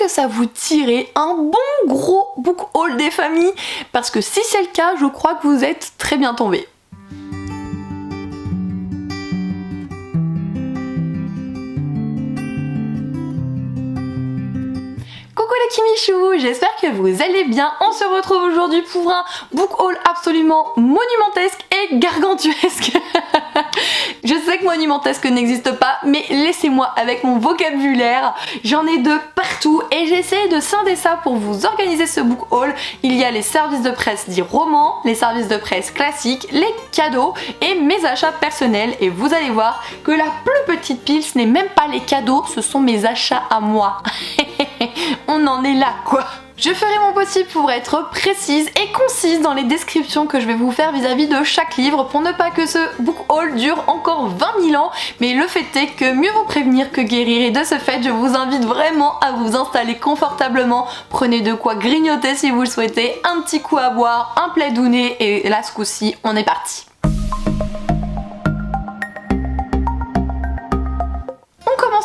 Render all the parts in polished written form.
que ça vous dirait un bon gros book haul des familles? Parce que si c'est le cas, je crois que vous êtes très bien tombés. Coucou les Kimichou, j'espère que vous allez bien. On se retrouve aujourd'hui pour un book haul absolument monumentesque et gargantuesque. Je sais que monumentesque n'existe pas, mais laissez-moi avec mon vocabulaire. J'en ai de partout et j'essaie de scinder ça pour vous organiser ce book haul. Il y a les services de presse dits romans, les services de presse classiques, les cadeaux et mes achats personnels. Et vous allez voir que la plus petite pile, ce n'est même pas les cadeaux, ce sont mes achats à moi. On en est là quoi. Je ferai mon possible pour être précise et concise dans les descriptions que je vais vous faire vis-à-vis de chaque livre pour ne pas que ce book haul dure encore 20 000 ans. Mais le fait est que mieux vaut prévenir que guérir, et de ce fait je vous invite vraiment à vous installer confortablement. Prenez de quoi grignoter si vous le souhaitez, un petit coup à boire, un plaidounet et là ce coup-ci on est parti.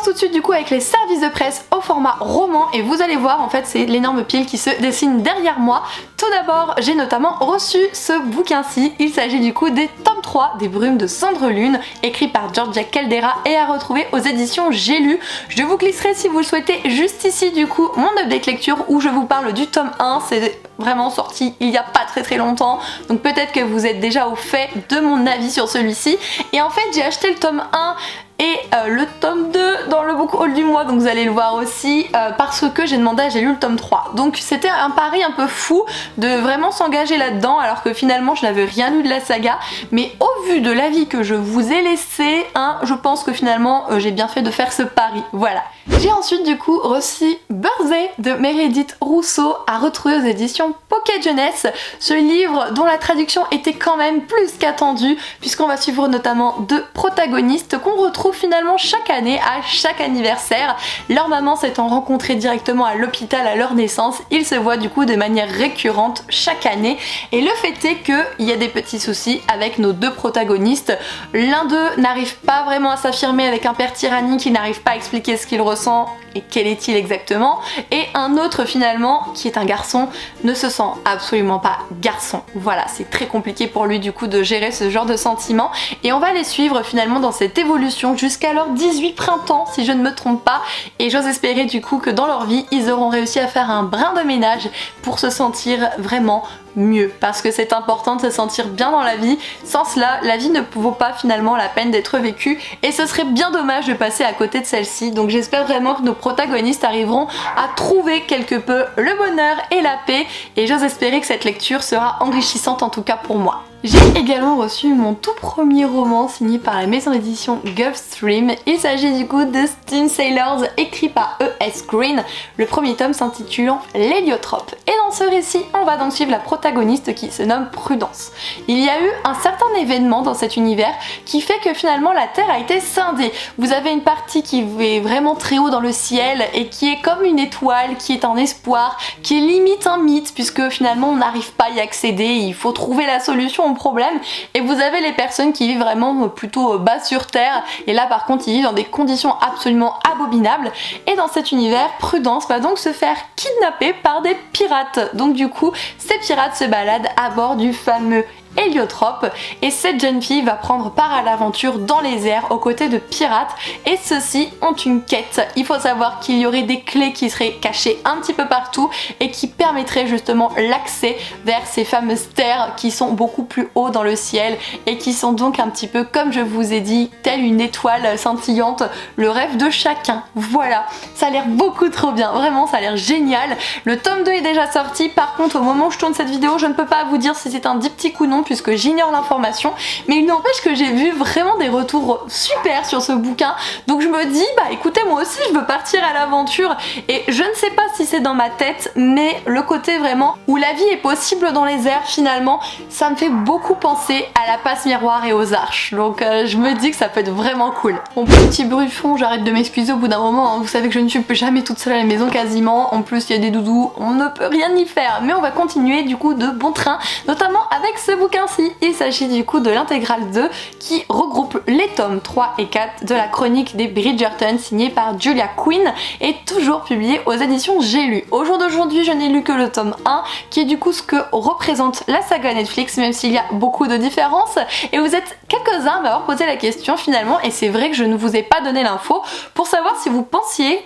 Tout de suite du coup avec les services de presse au format roman et vous allez voir en fait c'est l'énorme pile qui se dessine derrière moi. Tout d'abord j'ai notamment reçu ce bouquin-ci, il s'agit du coup des tomes 3 des Brumes de Cendre Lune, écrit par Georgia Caldera et à retrouver aux éditions J'ai lu. Je vous glisserai si vous le souhaitez juste ici du coup mon update lecture où je vous parle du tome 1, c'est vraiment sorti il y a pas très longtemps donc peut-être que vous êtes déjà au fait de mon avis sur celui-ci. Et en fait j'ai acheté le tome 1 et le tome 2 dans le book haul du mois, donc vous allez le voir aussi parce que j'ai demandé à J'ai lu le tome 3. Donc c'était un pari un peu fou de vraiment s'engager là-dedans alors que finalement je n'avais rien lu de la saga, mais au vu de l'avis que je vous ai laissé, je pense que finalement j'ai bien fait de faire ce pari, voilà. J'ai ensuite du coup reçu Birthday de Meredith Rousseau à retrouver aux éditions Pocket Jeunesse, ce livre dont la traduction était quand même plus qu'attendue puisqu'on va suivre notamment deux protagonistes qu'on retrouve finalement chaque année à chaque anniversaire. Leur maman s'étant rencontrée directement à l'hôpital à leur naissance, ils se voient du coup de manière récurrente chaque année et le fait est qu'il y a des petits soucis avec nos deux protagonistes. L'un d'eux n'arrive pas vraiment à s'affirmer avec un père tyrannique qui n'arrive pas à expliquer ce qu'il ressent et quel est-il exactement, et un autre finalement qui est un garçon ne se sent absolument pas garçon. Voilà, c'est très compliqué pour lui du coup de gérer ce genre de sentiments et on va les suivre finalement dans cette évolution jusqu'à leurs 18 printemps si je ne me trompe pas, et j'ose espérer du coup que dans leur vie ils auront réussi à faire un brin de ménage pour se sentir vraiment mieux, parce que c'est important de se sentir bien dans la vie. Sans cela, la vie ne vaut pas finalement la peine d'être vécue et ce serait bien dommage de passer à côté de celle-ci. Donc j'espère vraiment que nos protagonistes arriveront à trouver quelque peu le bonheur et la paix et j'ose espérer que cette lecture sera enrichissante en tout cas pour moi. J'ai également reçu mon tout premier roman signé par la maison d'édition Gulfstream. Il s'agit du coup de Steam Sailors écrit par E.S. Green. Le premier tome s'intitulant L'Héliotrope. Et dans ce récit, on va donc suivre la protagoniste qui se nomme Prudence. Il y a eu un certain événement dans cet univers qui fait que finalement la Terre a été scindée. Vous avez une partie qui est vraiment très haut dans le ciel et qui est comme une étoile, qui est un espoir, qui est limite un mythe puisque finalement on n'arrive pas à y accéder, il faut trouver la solution problème, et vous avez les personnes qui vivent vraiment plutôt bas sur terre et là par contre ils vivent dans des conditions absolument abominables et dans cet univers Prudence va donc se faire kidnapper par des pirates. Donc du coup ces pirates se baladent à bord du fameux Héliotrope et cette jeune fille va prendre part à l'aventure dans les airs aux côtés de pirates et ceux-ci ont une quête. Il faut savoir qu'il y aurait des clés qui seraient cachées un petit peu partout et qui permettraient justement l'accès vers ces fameuses terres qui sont beaucoup plus haut dans le ciel et qui sont donc un petit peu comme je vous ai dit, telle une étoile scintillante, le rêve de chacun. Voilà, ça a l'air beaucoup trop bien, vraiment ça a l'air génial. Le tome 2 est déjà sorti, par contre au moment où je tourne cette vidéo je ne peux pas vous dire si c'est un diptyque ou non puisque j'ignore l'information, mais il n'empêche que j'ai vu vraiment des retours super sur ce bouquin, donc je me dis bah écoutez moi aussi je veux partir à l'aventure et je ne sais pas si c'est dans ma tête mais le côté vraiment où la vie est possible dans les airs finalement ça me fait beaucoup penser à la passe miroir et aux arches, donc je me dis que ça peut être vraiment cool. Mon petit bruit de fond, j'arrête de m'excuser au bout d'un moment, hein. Vous savez que je ne suis jamais toute seule à la maison quasiment, en plus il y a des doudous, on ne peut rien y faire, mais on va continuer du coup de bon train, notamment avec ce bouquin bouquin-ci, il s'agit du coup de l'intégrale 2 qui regroupe les tomes 3 et 4 de la chronique des Bridgerton signée par Julia Quinn et toujours publiée aux éditions J'ai lu. Au jour d'aujourd'hui, je n'ai lu que le tome 1 qui est du coup ce que représente la saga Netflix, même s'il y a beaucoup de différences, et vous êtes quelques-uns à m'avoir posé la question finalement, et c'est vrai que je ne vous ai pas donné l'info pour savoir si vous pensiez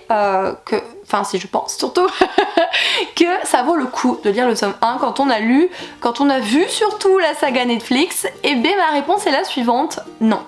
enfin si je pense surtout que ça vaut le coup de lire le tome 1 quand on a vu surtout la saga Netflix. Et bien ma réponse est la suivante, non.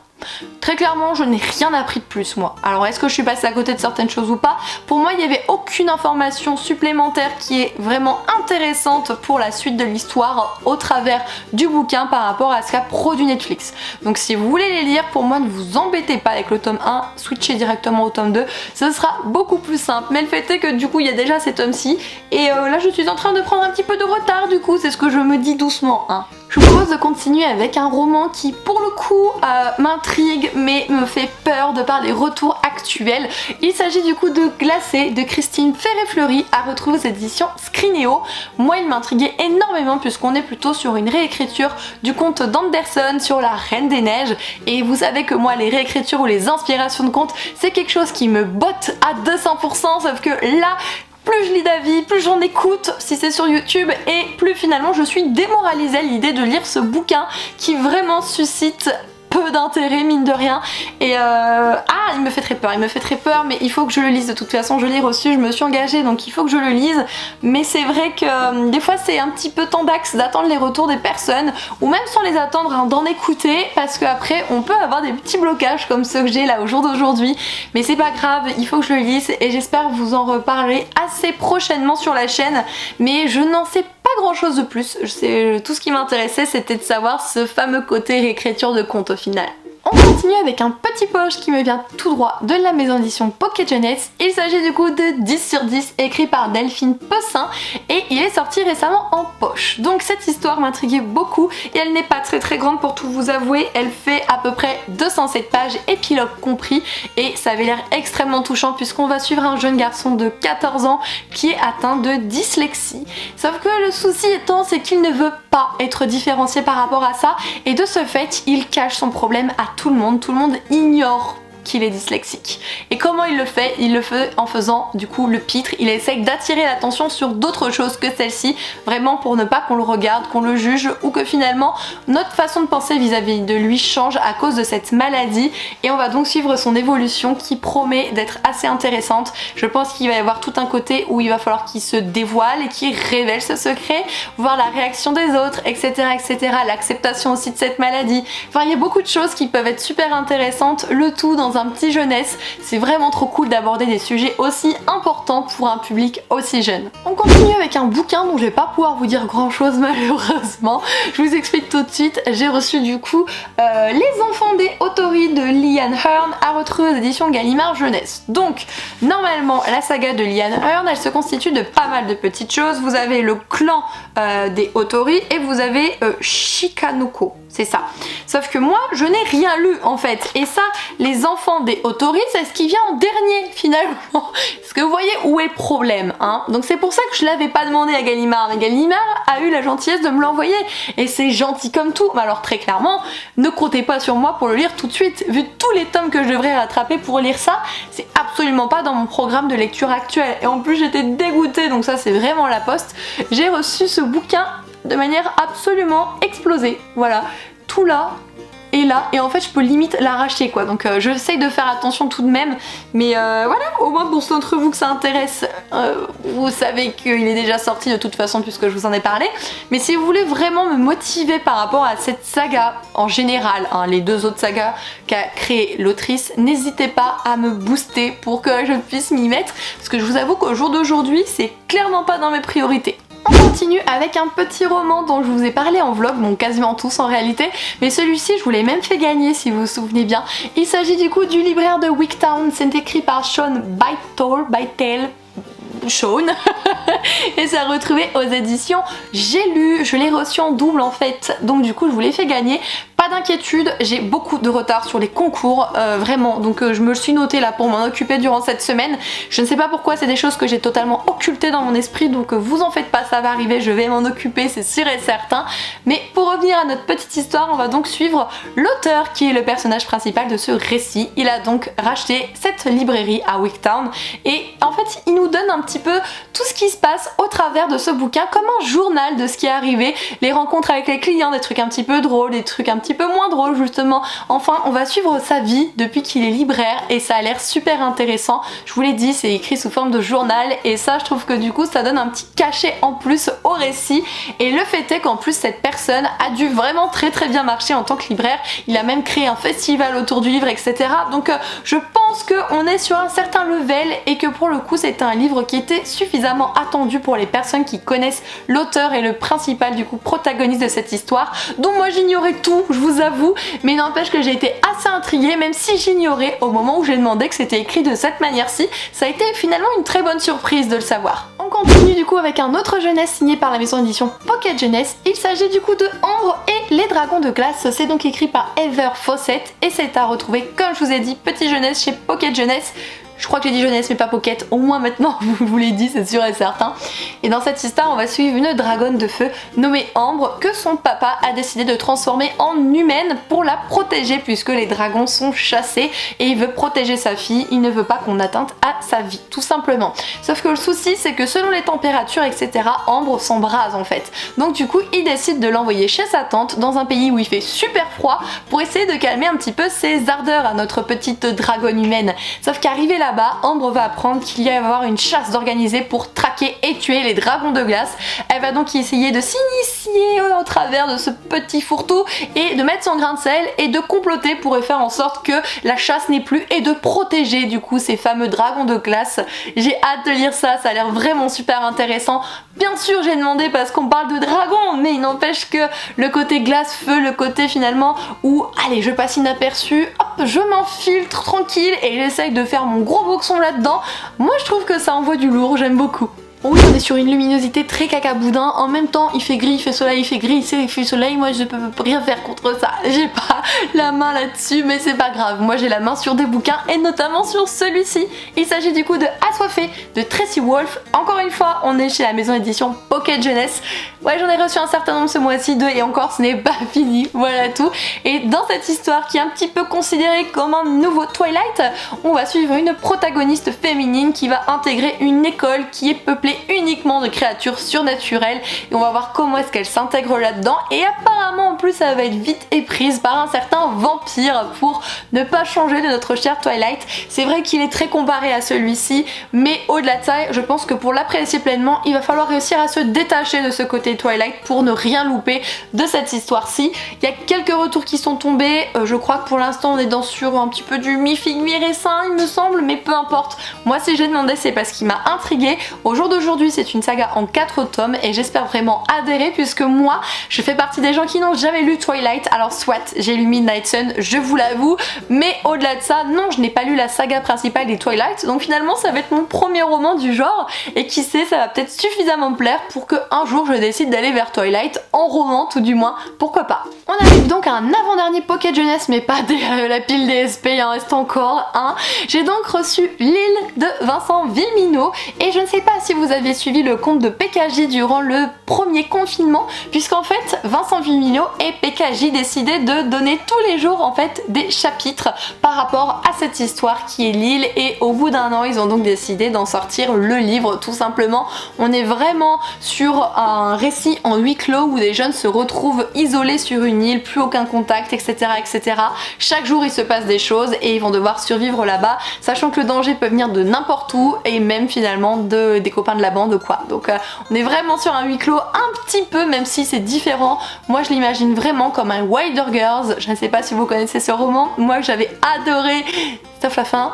Très clairement, je n'ai rien appris de plus moi. Alors est-ce que je suis passée à côté de certaines choses ou pas? Pour moi, il n'y avait aucune information supplémentaire qui est vraiment intéressante pour la suite de l'histoire au travers du bouquin par rapport à ce qu'a produit Netflix. Donc si vous voulez les lire, pour moi, ne vous embêtez pas avec le tome 1, switchez directement au tome 2, ce sera beaucoup plus simple. Mais le fait est que du coup, il y a déjà ces tomes-ci, et là je suis en train de prendre un petit peu de retard du coup, c'est ce que je me dis doucement, hein. Je vous propose de continuer avec un roman qui pour le coup m'intrigue mais me fait peur de par les retours actuels. Il s'agit du coup de Glacé de Christine Ferré-Fleury à retrouver aux éditions Scrinéo. Moi il m'intriguait énormément puisqu'on est plutôt sur une réécriture du conte d'Anderson sur la Reine des Neiges, et vous savez que moi les réécritures ou les inspirations de contes c'est quelque chose qui me botte à 200%, sauf que là plus je lis d'avis, plus j'en écoute si c'est sur YouTube, et plus finalement je suis démoralisée à l'idée de lire ce bouquin qui vraiment suscite peu d'intérêt mine de rien. Et il me fait très peur, mais il faut que je le lise de toute façon, je l'ai reçu, je me suis engagée donc il faut que je le lise. Mais c'est vrai que des fois c'est un petit peu tendax d'attendre les retours des personnes, ou même sans les attendre, hein, d'en écouter, parce qu'après on peut avoir des petits blocages comme ceux que j'ai là au jour d'aujourd'hui. Mais c'est pas grave, il faut que je le lise et j'espère vous en reparler assez prochainement sur la chaîne, mais je n'en sais pas grand chose de plus. Tout ce qui m'intéressait c'était de savoir ce fameux côté réécriture de conte au final. On continue avec un petit poche qui me vient tout droit de la maison d'édition Pocket Jeunesse. Il s'agit du coup de 10 sur 10 écrit par Delphine Pessin et il est sorti récemment en poche. Donc cette histoire m'intriguait beaucoup et elle n'est pas très grande pour tout vous avouer. Elle fait à peu près 207 pages, épilogue compris, et ça avait l'air extrêmement touchant puisqu'on va suivre un jeune garçon de 14 ans qui est atteint de dyslexie. Sauf que le souci étant c'est qu'il ne veut pas être différencié par rapport à ça, et de ce fait il cache son problème à tout le monde ignore qu'il est dyslexique. Et comment il le fait? Il le fait en faisant du coup le pitre, il essaye d'attirer l'attention sur d'autres choses que celle-ci, vraiment pour ne pas qu'on le regarde, qu'on le juge, ou que finalement notre façon de penser vis-à-vis de lui change à cause de cette maladie. Et on va donc suivre son évolution qui promet d'être assez intéressante. Je pense qu'il va y avoir tout un côté où il va falloir qu'il se dévoile et qu'il révèle ce secret, voir la réaction des autres, etc., l'acceptation aussi de cette maladie. Enfin il y a beaucoup de choses qui peuvent être super intéressantes, le tout dans un petit jeunesse. C'est vraiment trop cool d'aborder des sujets aussi importants pour un public aussi jeune. On continue avec un bouquin dont je vais pas pouvoir vous dire grand chose malheureusement. Je vous explique tout de suite. J'ai reçu du coup Les Enfants des Autori de Liane Hearn à retrouver aux éditions Gallimard Jeunesse. Donc normalement la saga de Liane Hearn elle se constitue de pas mal de petites choses. Vous avez le clan des Autori et vous avez Shikanoko. C'est ça. Sauf que moi, je n'ai rien lu en fait. Et ça, Les Enfants des Autori, c'est ce qui vient en dernier finalement. Parce que vous voyez où est le problème, hein. Donc c'est pour ça que je l'avais pas demandé à Gallimard. Mais Gallimard a eu la gentillesse de me l'envoyer. Et c'est gentil comme tout. Mais alors très clairement, ne comptez pas sur moi pour le lire tout de suite. Vu tous les tomes que je devrais rattraper pour lire ça, c'est absolument pas dans mon programme de lecture actuel. Et en plus, j'étais dégoûtée. Donc ça, c'est vraiment la poste. J'ai reçu ce bouquin de manière absolument explosée. Voilà, tout là et là, et en fait je peux limite l'arracher quoi, donc j'essaye de faire attention tout de même, mais voilà, au moins pour ceux d'entre vous que ça intéresse, vous savez qu'il est déjà sorti de toute façon puisque je vous en ai parlé, mais si vous voulez vraiment me motiver par rapport à cette saga en général, hein, les deux autres sagas qu'a créé l'autrice, n'hésitez pas à me booster pour que je puisse m'y mettre, parce que je vous avoue qu'au jour d'aujourd'hui c'est clairement pas dans mes priorités. On continue avec un petit roman dont je vous ai parlé en vlog, bon quasiment tous en réalité, mais celui-ci je vous l'ai même fait gagner si vous vous souvenez bien. Il s'agit du coup du libraire de Wicktown, c'est écrit par Sean Bytel, Sean, Et c'est à retrouver aux éditions J'ai lu. Je l'ai reçu en double en fait, donc du coup je vous l'ai fait gagner. Pas d'inquiétude, j'ai beaucoup de retard sur les concours, vraiment, donc je me le suis noté là pour m'en occuper durant cette semaine. Je ne sais pas pourquoi, c'est des choses que j'ai totalement occultées dans mon esprit, donc vous en faites pas, ça va arriver, je vais m'en occuper, c'est sûr et certain. Mais pour revenir à notre petite histoire, on va donc suivre l'auteur qui est le personnage principal de ce récit. Il a donc racheté cette librairie à Wicktown et en fait il nous donne un petit peu tout ce qui se passe au travers de ce bouquin comme un journal de ce qui est arrivé, les rencontres avec les clients, des trucs un petit peu drôles, des trucs un petit peu moins drôles justement. Enfin, on va suivre sa vie depuis qu'il est libraire et ça a l'air super intéressant. Je vous l'ai dit, c'est écrit sous forme de journal et ça, je trouve que du coup, ça donne un petit cachet en plus au récit. Et le fait est qu'en plus, cette personne a dû vraiment très bien marcher en tant que libraire. Il a même créé un festival autour du livre, etc. Donc, je pense qu'on est sur un certain level et que pour le coup, c'est un livre qui était suffisamment attendu pour les personnes qui connaissent l'auteur et le principal, du coup, protagoniste de cette histoire, dont moi j'ignorais tout, je vous avoue, mais n'empêche que j'ai été assez intriguée, même si j'ignorais au moment où j'ai demandé que c'était écrit de cette manière-ci. Ça a été finalement une très bonne surprise de le savoir. On continue du coup avec un autre jeunesse signé par la maison d'édition Pocket Jeunesse. Il s'agit du coup de Ambre et les dragons de glace. C'est donc écrit par Heather Fawcett et c'est à retrouver, comme je vous ai dit, petit jeunesse chez Pocket Jeunesse. Je crois que j'ai dit jeunesse mais pas pocket, au moins maintenant je vous l'ai dit, c'est sûr et certain. Et dans cette histoire on va suivre une dragonne de feu nommée Ambre que son papa a décidé de transformer en humaine pour la protéger puisque les dragons sont chassés et il veut protéger sa fille, il ne veut pas qu'on atteinte à sa vie, tout simplement. Sauf que le souci c'est que selon les températures etc, Ambre s'embrase en fait. Donc du coup il décide de l'envoyer chez sa tante dans un pays où il fait super froid pour essayer de calmer un petit peu ses ardeurs à notre petite dragonne humaine. Sauf qu'arrivé là-bas, Ambre va apprendre qu'il y va y avoir une chasse d'organiser pour traquer et tuer les dragons de glace. Elle va donc essayer de s'initier au travers de ce petit fourre-tout et de mettre son grain de sel et de comploter pour faire en sorte que la chasse n'ait plus et de protéger du coup ces fameux dragons de glace. J'ai hâte de lire ça, ça a l'air vraiment super intéressant. Bien sûr j'ai demandé parce qu'on parle de dragons, mais il n'empêche que le côté glace-feu, le côté finalement où allez je passe inaperçu, hop je m'infiltre tranquille et j'essaye de faire mon gros boxon là-dedans, moi je trouve que ça envoie du lourd, j'aime beaucoup. Oui, on est sur une luminosité très cacaboudin, en même temps il fait gris, il fait soleil, il fait gris, il fait soleil, moi je peux rien faire contre ça, j'ai pas la main là-dessus mais c'est pas grave, moi j'ai la main sur des bouquins et notamment sur celui-ci. Il s'agit du coup de Assoiffé de Tracy Wolf, encore une fois on est chez la maison édition Pocket Jeunesse. Ouais j'en ai reçu un certain nombre ce mois-ci, 2 et encore ce n'est pas fini, voilà tout. Et dans cette histoire qui est un petit peu considérée comme un nouveau Twilight, on va suivre une protagoniste féminine qui va intégrer une école qui est peuplée uniquement de créatures surnaturelles et on va voir comment est-ce qu'elle s'intègre là-dedans et apparemment en plus elle va être vite éprise par un certain vampire pour ne pas changer de notre cher Twilight. C'est vrai qu'il est très comparé à celui-ci mais au-delà de ça je pense que pour l'apprécier pleinement il va falloir réussir à se détacher de ce côté Twilight pour ne rien louper de cette histoire-ci. Il y a quelques retours qui sont tombés, je crois que pour l'instant on est sur un petit peu du mi-figue mi-raisin il me semble, mais peu importe. Moi si j'ai demandé c'est parce qu'il m'a intrigué. Au jour d'aujourd'hui c'est une saga en 4 tomes et j'espère vraiment adhérer puisque moi je fais partie des gens qui n'ont jamais lu Twilight. Alors soit j'ai lu Midnight Sun, je vous l'avoue, mais au-delà de ça non je n'ai pas lu la saga principale des Twilight, donc finalement ça va être mon premier roman du genre et qui sait ça va peut-être suffisamment me plaire pour que un jour je décide d'aller vers Twilight en roman tout du moins, pourquoi pas. On arrive donc à un avant-dernier Pocket Jeunesse mais pas la pile DSP, il en reste encore un. J'ai donc reçu L'île de Vincent Villeminot et je ne sais pas si vous avez suivi le compte de PKJ durant le premier confinement puisqu'en fait Vincent Villeminot et PKJ décidaient de donner tous les jours en fait des chapitres par rapport à cette histoire qui est L'île et au bout d'un an ils ont donc décidé d'en sortir le livre tout simplement. On est vraiment sur un récit en huis clos où des jeunes se retrouvent isolés sur une île, plus aucun contact etc etc. Chaque jour il se passe des choses et ils vont devoir survivre là-bas sachant que le danger peut venir de n'importe où et même finalement des copains de la bande ou quoi. Donc on est vraiment sur un huis clos un petit peu même si c'est différent. Moi je l'imagine vraiment comme un Wilder Girls, je ne sais pas si vous connaissez ce roman, moi j'avais adoré sauf la fin.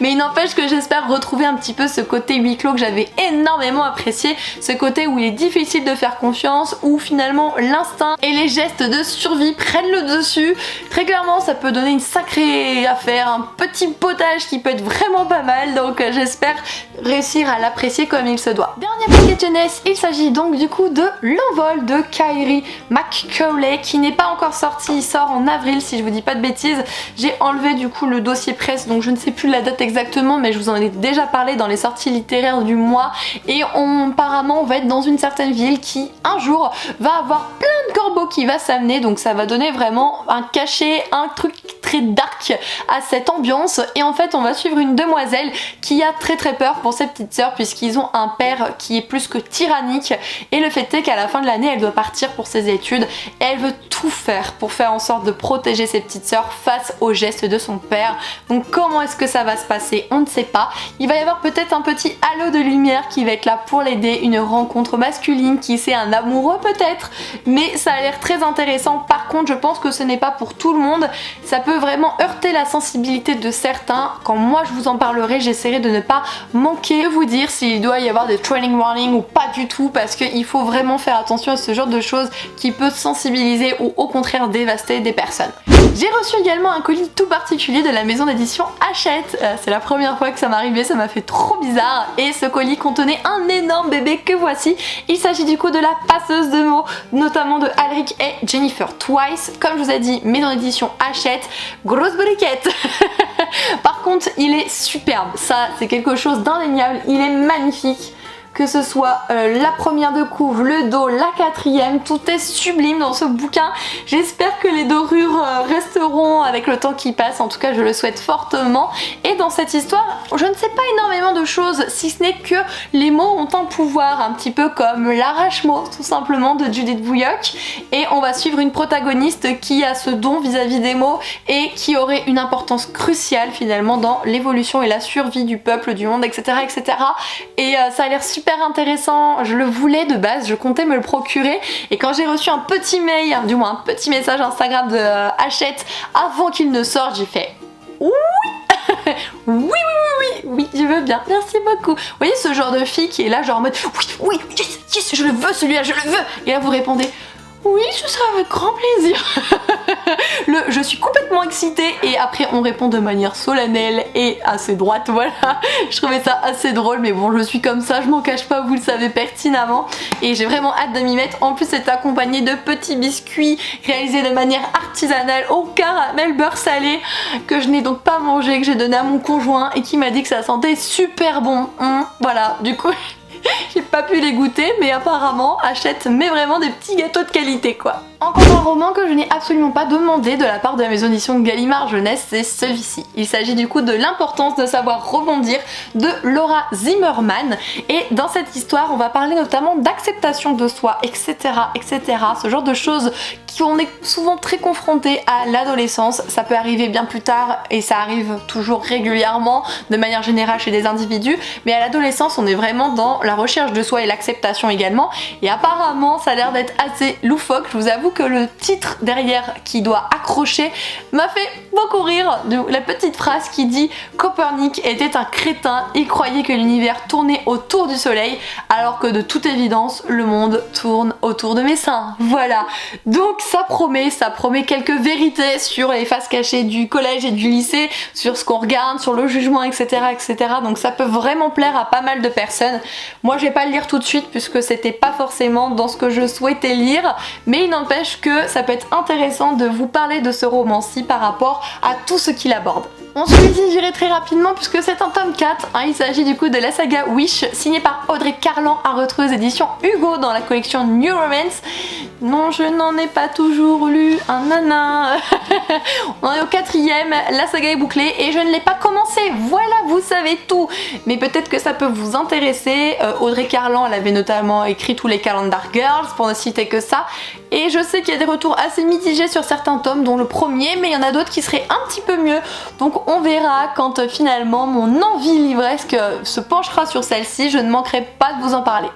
Mais il n'empêche que j'espère retrouver un petit peu ce côté huis clos que j'avais énormément apprécié, ce côté où il est difficile de faire confiance, où finalement l'instinct et les gestes de survie prennent le dessus. Très clairement ça peut donner une sacrée affaire, un petit potage qui peut être vraiment pas mal, donc j'espère réussir à l'apprécier comme il se doit. Dernier paquet de jeunesse, il s'agit donc du coup de L'envol de Kyrie McCauley qui n'est pas encore sorti, il sort en avril si je vous dis pas de bêtises. J'ai enlevé du coup le dossier presse donc je ne sais plus la date exactement, mais je vous en ai déjà parlé dans les sorties littéraires du mois, et apparemment on va être dans une certaine ville qui un jour va avoir plein de corbeaux qui va s'amener, donc ça va donner vraiment un cachet, un truc très dark à cette ambiance. Et en fait on va suivre une demoiselle qui a très peur pour ses petites sœurs puisqu'ils ont un père qui est plus que tyrannique, et le fait est qu'à la fin de l'année elle doit partir pour ses études et elle veut tout faire pour faire en sorte de protéger ses petites sœurs face aux gestes de son père. Donc comment est-ce que ça va se passer, on ne sait pas. Il va y avoir peut-être un petit halo de lumière qui va être là pour l'aider, une rencontre masculine, qui sait, un amoureux peut-être, mais ça a l'air très intéressant. Par contre je pense que ce n'est pas pour tout le monde, ça peut vraiment heurter la sensibilité de certains. Quand moi je vous en parlerai, j'essaierai de ne pas manquer de vous dire s'il doit y avoir des training warnings ou pas du tout, parce qu'il faut vraiment faire attention à ce genre de choses qui peut sensibiliser ou au contraire dévaster des personnes. J'ai reçu également un colis tout particulier de la maison d'édition Hachette. C'est la première fois que ça m'arrivait, ça m'a fait trop bizarre, et ce colis contenait un énorme bébé que voici. Il s'agit du coup de la passeuse de mots, notamment de Alric et Jennifer Twice. Comme je vous ai dit, maison d'édition Hachette, grosse briquette. Par contre il est superbe, ça c'est quelque chose d'indéniable, il est magnifique. Que ce soit la première de couve, le dos, la quatrième, tout est sublime dans ce bouquin. J'espère que les dorures resteront avec le temps qui passe, en tout cas je le souhaite fortement. Et dans cette histoire, je ne sais pas énormément de choses, si ce n'est que les mots ont un pouvoir, un petit peu comme l'arrache-mot tout simplement de Judith Bouilloc. Et on va suivre une protagoniste qui a ce don vis-à-vis des mots et qui aurait une importance cruciale finalement dans l'évolution et la survie du peuple, du monde, etc. etc. Et ça a l'air super intéressant, je le voulais de base, je comptais me le procurer, et quand j'ai reçu un petit mail, du moins un petit message Instagram de Hachette avant qu'il ne sorte, j'ai fait oui. Oui, je veux bien, merci beaucoup. Vous voyez ce genre de fille qui est là genre en mode oui, yes, je le veux celui-là, je le veux, et là vous répondez oui, ce sera avec grand plaisir. Je suis complètement excitée, et après on répond de manière solennelle et assez droite, voilà. Je trouvais ça assez drôle, mais bon, je suis comme ça, je m'en cache pas, vous le savez pertinemment, et j'ai vraiment hâte de m'y mettre. En plus c'est accompagné de petits biscuits réalisés de manière artisanale au caramel beurre salé, que je n'ai donc pas mangé, que j'ai donné à mon conjoint et qui m'a dit que ça sentait super bon. Voilà, du coup j'ai pas pu les goûter, mais apparemment Hachette met vraiment des petits gâteaux de qualité quoi. Encore un roman que je n'ai absolument pas demandé de la part de la maison d'édition Gallimard Jeunesse, c'est celui-ci. Il s'agit du coup de L'importance de savoir rebondir de Laura Zimmerman, et dans cette histoire on va parler notamment d'acceptation de soi, etc. Ce genre de choses qu'on est souvent très confronté à l'adolescence. Ça peut arriver bien plus tard et ça arrive toujours régulièrement de manière générale chez des individus, mais à l'adolescence on est vraiment dans la recherche de soi et l'acceptation également, et apparemment ça a l'air d'être assez loufoque. Je vous avoue que le titre derrière qui doit accrocher m'a fait beaucoup rire, de la petite phrase qui dit Copernic était un crétin, il croyait que l'univers tournait autour du soleil alors que de toute évidence le monde tourne autour de mes seins. Voilà, donc ça promet quelques vérités sur les faces cachées du collège et du lycée, sur ce qu'on regarde, sur le jugement, etc. Donc ça peut vraiment plaire à pas mal de personnes. Moi je vais pas le lire tout de suite puisque c'était pas forcément dans ce que je souhaitais lire, mais il n'empêche que ça peut être intéressant de vous parler de ce roman-ci par rapport à tout ce qu'il aborde. On celui-ci j'irai très rapidement puisque c'est un tome 4, il s'agit du coup de la saga Wish, signée par Audrey Carlan, à retrouver aux éditions Hugo dans la collection New Romance. Non, je n'en ai pas toujours lu un nanan. On est au 4ème, la saga est bouclée et je ne l'ai pas commencé, voilà, vous savez tout. Mais peut-être que ça peut vous intéresser. Audrey Carlan, elle avait notamment écrit tous les Calendar Girls, pour ne citer que ça. Et je sais qu'il y a des retours assez mitigés sur certains tomes, dont le premier, mais il y en a d'autres qui seraient un petit peu mieux. Donc on verra quand finalement mon envie livresque se penchera sur celle-ci, je ne manquerai pas de vous en parler.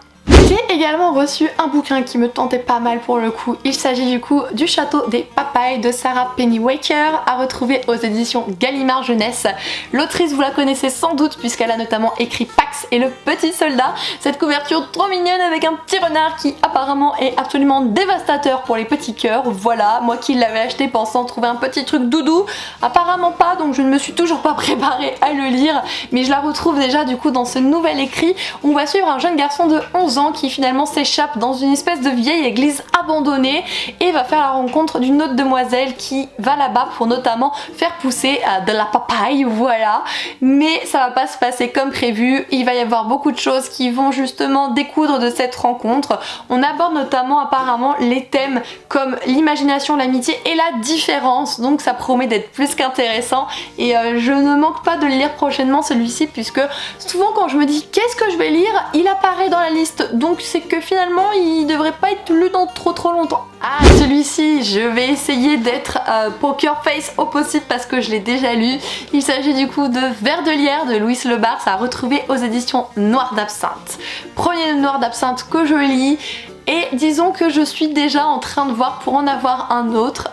J'ai également reçu un bouquin qui me tentait pas mal pour le coup. Il s'agit du coup du Château des Papayes de Sarah Pennywaker, à retrouver aux éditions Gallimard Jeunesse. L'autrice, vous la connaissez sans doute puisqu'elle a notamment écrit Pax et le Petit Soldat. Cette couverture trop mignonne avec un petit renard qui apparemment est absolument dévastateur pour les petits cœurs. Voilà, moi qui l'avais acheté pensant trouver un petit truc doudou, apparemment pas, donc je ne me suis toujours pas préparée à le lire, mais je la retrouve déjà du coup dans ce nouvel écrit où on va suivre un jeune garçon de 11 ans qui finalement s'échappe dans une espèce de vieille église abandonnée et va faire la rencontre d'une autre demoiselle qui va là-bas pour notamment faire pousser de la papaye, voilà. Mais ça va pas se passer comme prévu, il va y avoir beaucoup de choses qui vont justement découdre de cette rencontre. On aborde notamment apparemment les thèmes comme l'imagination, l'amitié et la différence, donc ça promet d'être plus qu'intéressant et je ne manque pas de le lire prochainement celui-ci puisque souvent quand je me dis qu'est-ce que je vais lire, il apparaît dans la liste, donc c'est que finalement il devrait pas être lu dans trop longtemps. Ah, celui-ci, je vais essayer d'être poker face au possible parce que je l'ai déjà lu. Il s'agit du coup de Vers de lierre de Louis Le Barre, à retrouver aux éditions Noir d'Absinthe. Premier Noir d'Absinthe que je lis. Et disons que je suis déjà en train de voir pour en avoir un autre,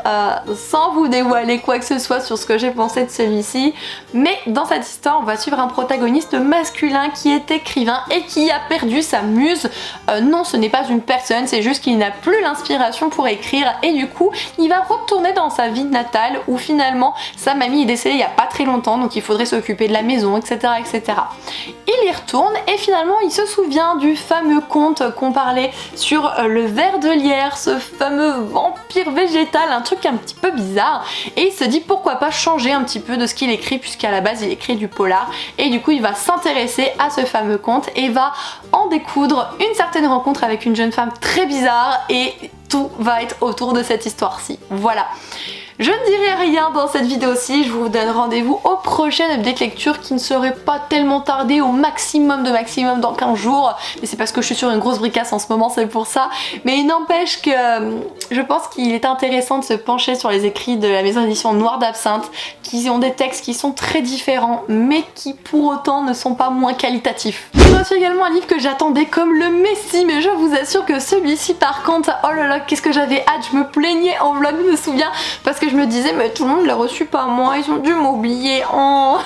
sans vous dévoiler quoi que ce soit sur ce que j'ai pensé de celui-ci. Mais dans cette histoire, on va suivre un protagoniste masculin qui est écrivain et qui a perdu sa muse. Non, ce n'est pas une personne, c'est juste qu'il n'a plus l'inspiration pour écrire et du coup, il va retourner dans sa ville natale où finalement sa mamie est décédée il n'y a pas très longtemps, donc il faudrait s'occuper de la maison, etc., etc. Il y retourne et finalement, il se souvient du fameux conte qu'on parlait sur le ver de lierre, ce fameux vampire végétal, un truc un petit peu bizarre, et il se dit pourquoi pas changer un petit peu de ce qu'il écrit puisqu'à la base il écrit du polar, et du coup il va s'intéresser à ce fameux conte et va en découdre une certaine rencontre avec une jeune femme très bizarre et tout va être autour de cette histoire-ci. Voilà. Je ne dirai rien dans cette vidéo-ci, je vous donne rendez-vous au prochain update lecture qui ne serait pas tellement tardé, au maximum de maximum dans 15 jours. Mais c'est parce que je suis sur une grosse bricasse en ce moment, c'est pour ça. Mais il n'empêche que je pense qu'il est intéressant de se pencher sur les écrits de la maison d'édition Noir d'Absinthe, qui ont des textes qui sont très différents, mais qui pour autant ne sont pas moins qualitatifs. J'ai reçu également un livre que j'attendais comme le messie, mais je vous assure que celui-ci par contre, oh là là, qu'est-ce que j'avais hâte, je me plaignais en vlog, je me souviens, parce que je me disais mais tout le monde l'a reçu, pas moi, ils ont dû m'oublier. Oh.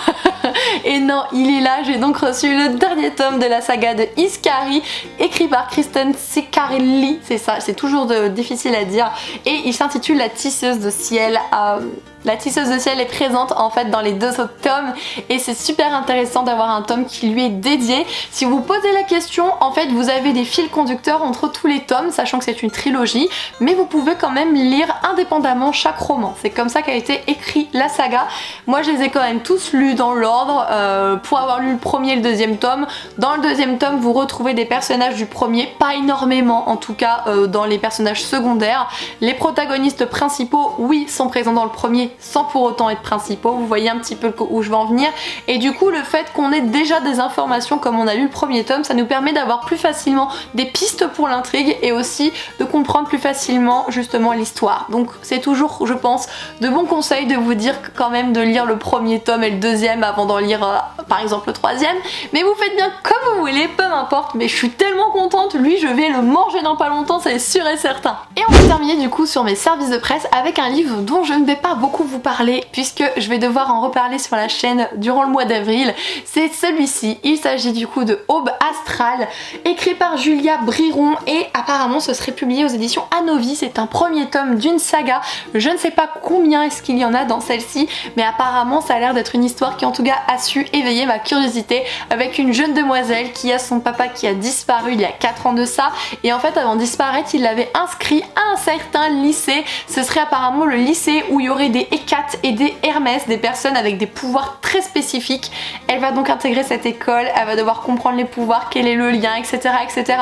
Et non, il est là, j'ai donc reçu le dernier tome de la saga de Iskari, écrit par Kristen Ciccarelli, c'est ça, c'est toujours difficile à dire, et il s'intitule La tisseuse de ciel. La tisseuse de ciel est présente en fait dans les deux autres tomes et c'est super intéressant d'avoir un tome qui lui est dédié. Si vous posez la question, en fait vous avez des fils conducteurs entre tous les tomes, sachant que c'est une trilogie, mais vous pouvez quand même lire indépendamment chaque roman. C'est comme ça qu'a été écrit la saga. Moi je les ai quand même tous lus dans l'ordre, pour avoir lu le premier et le deuxième tome. Dans le deuxième tome vous retrouvez des personnages du premier, pas énormément en tout cas dans les personnages secondaires. Les protagonistes principaux, oui, sont présents dans le premier, sans pour autant être principaux, vous voyez un petit peu où je veux en venir, et du coup le fait qu'on ait déjà des informations comme on a lu le premier tome, ça nous permet d'avoir plus facilement des pistes pour l'intrigue et aussi de comprendre plus facilement justement l'histoire. Donc c'est toujours, je pense, de bons conseils de vous dire quand même de lire le premier tome et le deuxième avant d'en lire par exemple le troisième, mais vous faites bien comme vous voulez, peu m'importe, mais je suis tellement contente, lui je vais le manger dans pas longtemps, c'est sûr et certain. Et on va terminer du coup sur mes services de presse avec un livre dont je ne vais pas beaucoup vous parler puisque je vais devoir en reparler sur la chaîne durant le mois d'avril. C'est celui-ci, il s'agit du coup de Aube Astrale, écrit par Julia Briron et apparemment ce serait publié aux éditions Anovi. C'est un premier tome d'une saga, je ne sais pas combien est-ce qu'il y en a dans celle-ci, mais apparemment ça a l'air d'être une histoire qui en tout cas a su éveiller ma curiosité, avec une jeune demoiselle qui a son papa qui a disparu il y a 4 ans de ça, et en fait avant de disparaître il l'avait inscrit à un certain lycée. Ce serait apparemment le lycée où il y aurait des Hécates et des Hermès, des personnes avec des pouvoirs très spécifiques. Elle va donc intégrer cette école, elle va devoir comprendre les pouvoirs, quel est le lien, etc., etc.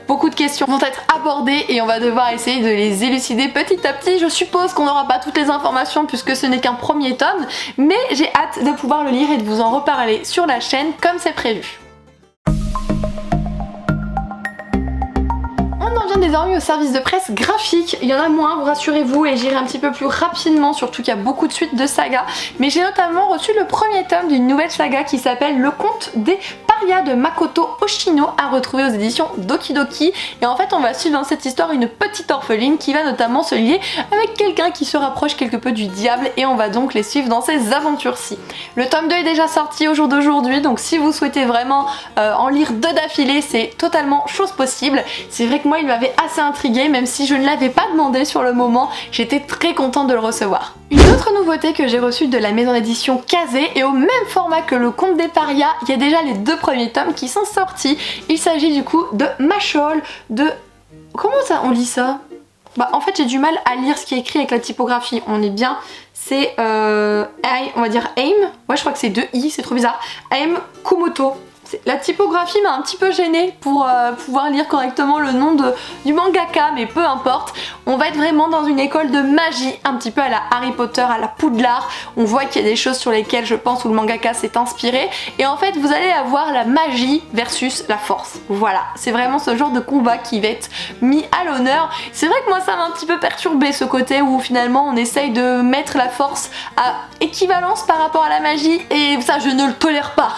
Beaucoup de questions vont être abordées et on va devoir essayer de les élucider petit à petit. Je suppose qu'on n'aura pas toutes les informations puisque ce n'est qu'un premier tome, mais j'ai hâte de pouvoir le lire et de vous en reparler sur la chaîne comme c'est prévu. Désormais au service de presse graphique, il y en a moins, vous rassurez-vous, et j'irai un petit peu plus rapidement, surtout qu'il y a beaucoup de suites de sagas, mais j'ai notamment reçu le premier tome d'une nouvelle saga qui s'appelle Le Conte des Paria de Makoto Oshino à retrouver aux éditions Dokidoki. Et en fait on va suivre dans cette histoire une petite orpheline qui va notamment se lier avec quelqu'un qui se rapproche quelque peu du diable et on va donc les suivre dans ces aventures-ci. Le tome 2 est déjà sorti au jour d'aujourd'hui, donc si vous souhaitez vraiment en lire 2 d'affilée, c'est totalement chose possible. C'est vrai que moi il m'avait assez intriguée, même si je ne l'avais pas demandé sur le moment, j'étais très contente de le recevoir. Une autre nouveauté que j'ai reçue de la maison d'édition Kazé, et au même format que le Conte des Parias, il y a déjà les 2 premiers tomes qui sont sortis. Il s'agit du coup de Machol, de... Comment ça on lit ça? Bah en fait j'ai du mal à lire ce qui est écrit avec la typographie, on est bien... C'est, on va dire Aim, ouais je crois que c'est 2 I, c'est trop bizarre, Aim Kumoto. La typographie m'a un petit peu gênée pour pouvoir lire correctement le nom du mangaka, mais peu importe. On va être vraiment dans une école de magie, un petit peu à la Harry Potter, à la Poudlard. On voit qu'il y a des choses sur lesquelles je pense où le mangaka s'est inspiré. Et en fait, vous allez avoir la magie versus la force. Voilà, c'est vraiment ce genre de combat qui va être mis à l'honneur. C'est vrai que moi, ça m'a un petit peu perturbé ce côté où finalement on essaye de mettre la force à équivalence par rapport à la magie. Et ça, je ne le tolère pas.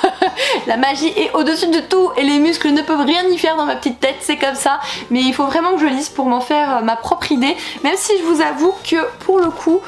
La magie est au-dessus de tout et les muscles ne peuvent rien y faire dans ma petite tête, c'est comme ça, mais il faut vraiment que je lise pour m'en faire ma propre idée, même si je vous avoue que pour le coup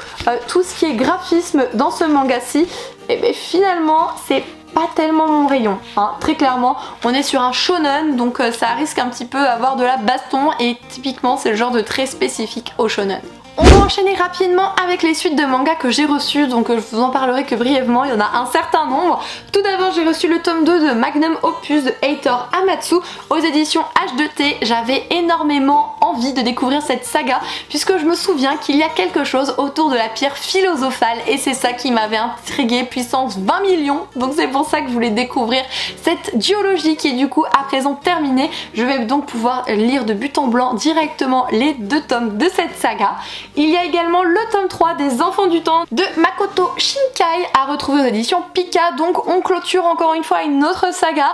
tout ce qui est graphisme dans ce manga-ci, et bien finalement c'est pas tellement mon rayon, hein. Très clairement on est sur un shonen, donc ça risque un petit peu d'avoir de la baston et typiquement c'est le genre de trait spécifique au shonen. On va enchaîner rapidement avec les suites de mangas que j'ai reçus, donc je vous en parlerai que brièvement, il y en a un certain nombre. Tout d'abord j'ai reçu le tome 2 de Magnum Opus de Heitor Amatsu aux éditions H2T. J'avais énormément envie de découvrir cette saga puisque je me souviens qu'il y a quelque chose autour de la pierre philosophale et c'est ça qui m'avait intriguée, puissance 20 millions, donc c'est pour ça que je voulais découvrir cette duologie qui est du coup à présent terminée. Je vais donc pouvoir lire de but en blanc directement les 2 tomes de cette saga. Il y a également le tome 3 des Enfants du Temps de Makoto Shinkai à retrouver aux éditions Pika. Donc on clôture encore une fois une autre saga.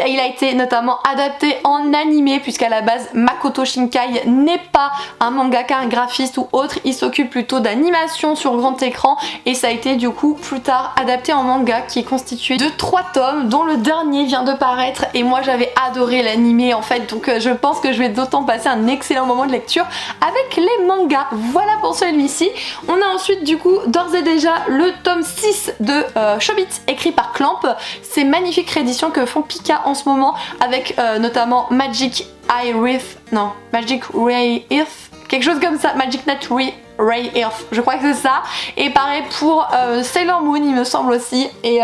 Il a été notamment adapté en animé puisqu'à la base Makoto Shinkai n'est pas un mangaka, un graphiste ou autre, il s'occupe plutôt d'animation sur grand écran et ça a été du coup plus tard adapté en manga qui est constitué de 3 tomes dont le dernier vient de paraître et moi j'avais adoré l'animé en fait, donc je pense que je vais d'autant passer un excellent moment de lecture avec les mangas. Voilà pour celui-ci. On a ensuite du coup d'ores et déjà le tome 6 de Chobits écrit par Clamp. C'est magnifique réédition que font Pika en ce moment avec notamment Magic Ray Earth, quelque chose comme ça, Magic Net Ray Earth, je crois que c'est ça. Et pareil pour Sailor Moon il me semble aussi, et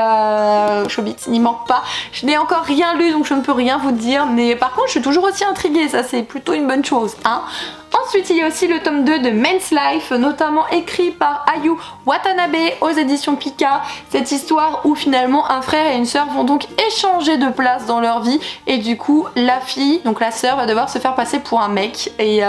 Chobits il n'y manque pas. Je n'ai encore rien lu donc je ne peux rien vous dire, mais par contre je suis toujours aussi intriguée, ça c'est plutôt une bonne chose, hein. Ensuite il y a aussi le tome 2 de Men's Life, notamment écrit par Ayu Watanabe aux éditions Pika. Cette histoire où finalement un frère et une sœur vont donc échanger de place dans leur vie et du coup la fille, donc la sœur, va devoir se faire passer pour un mec et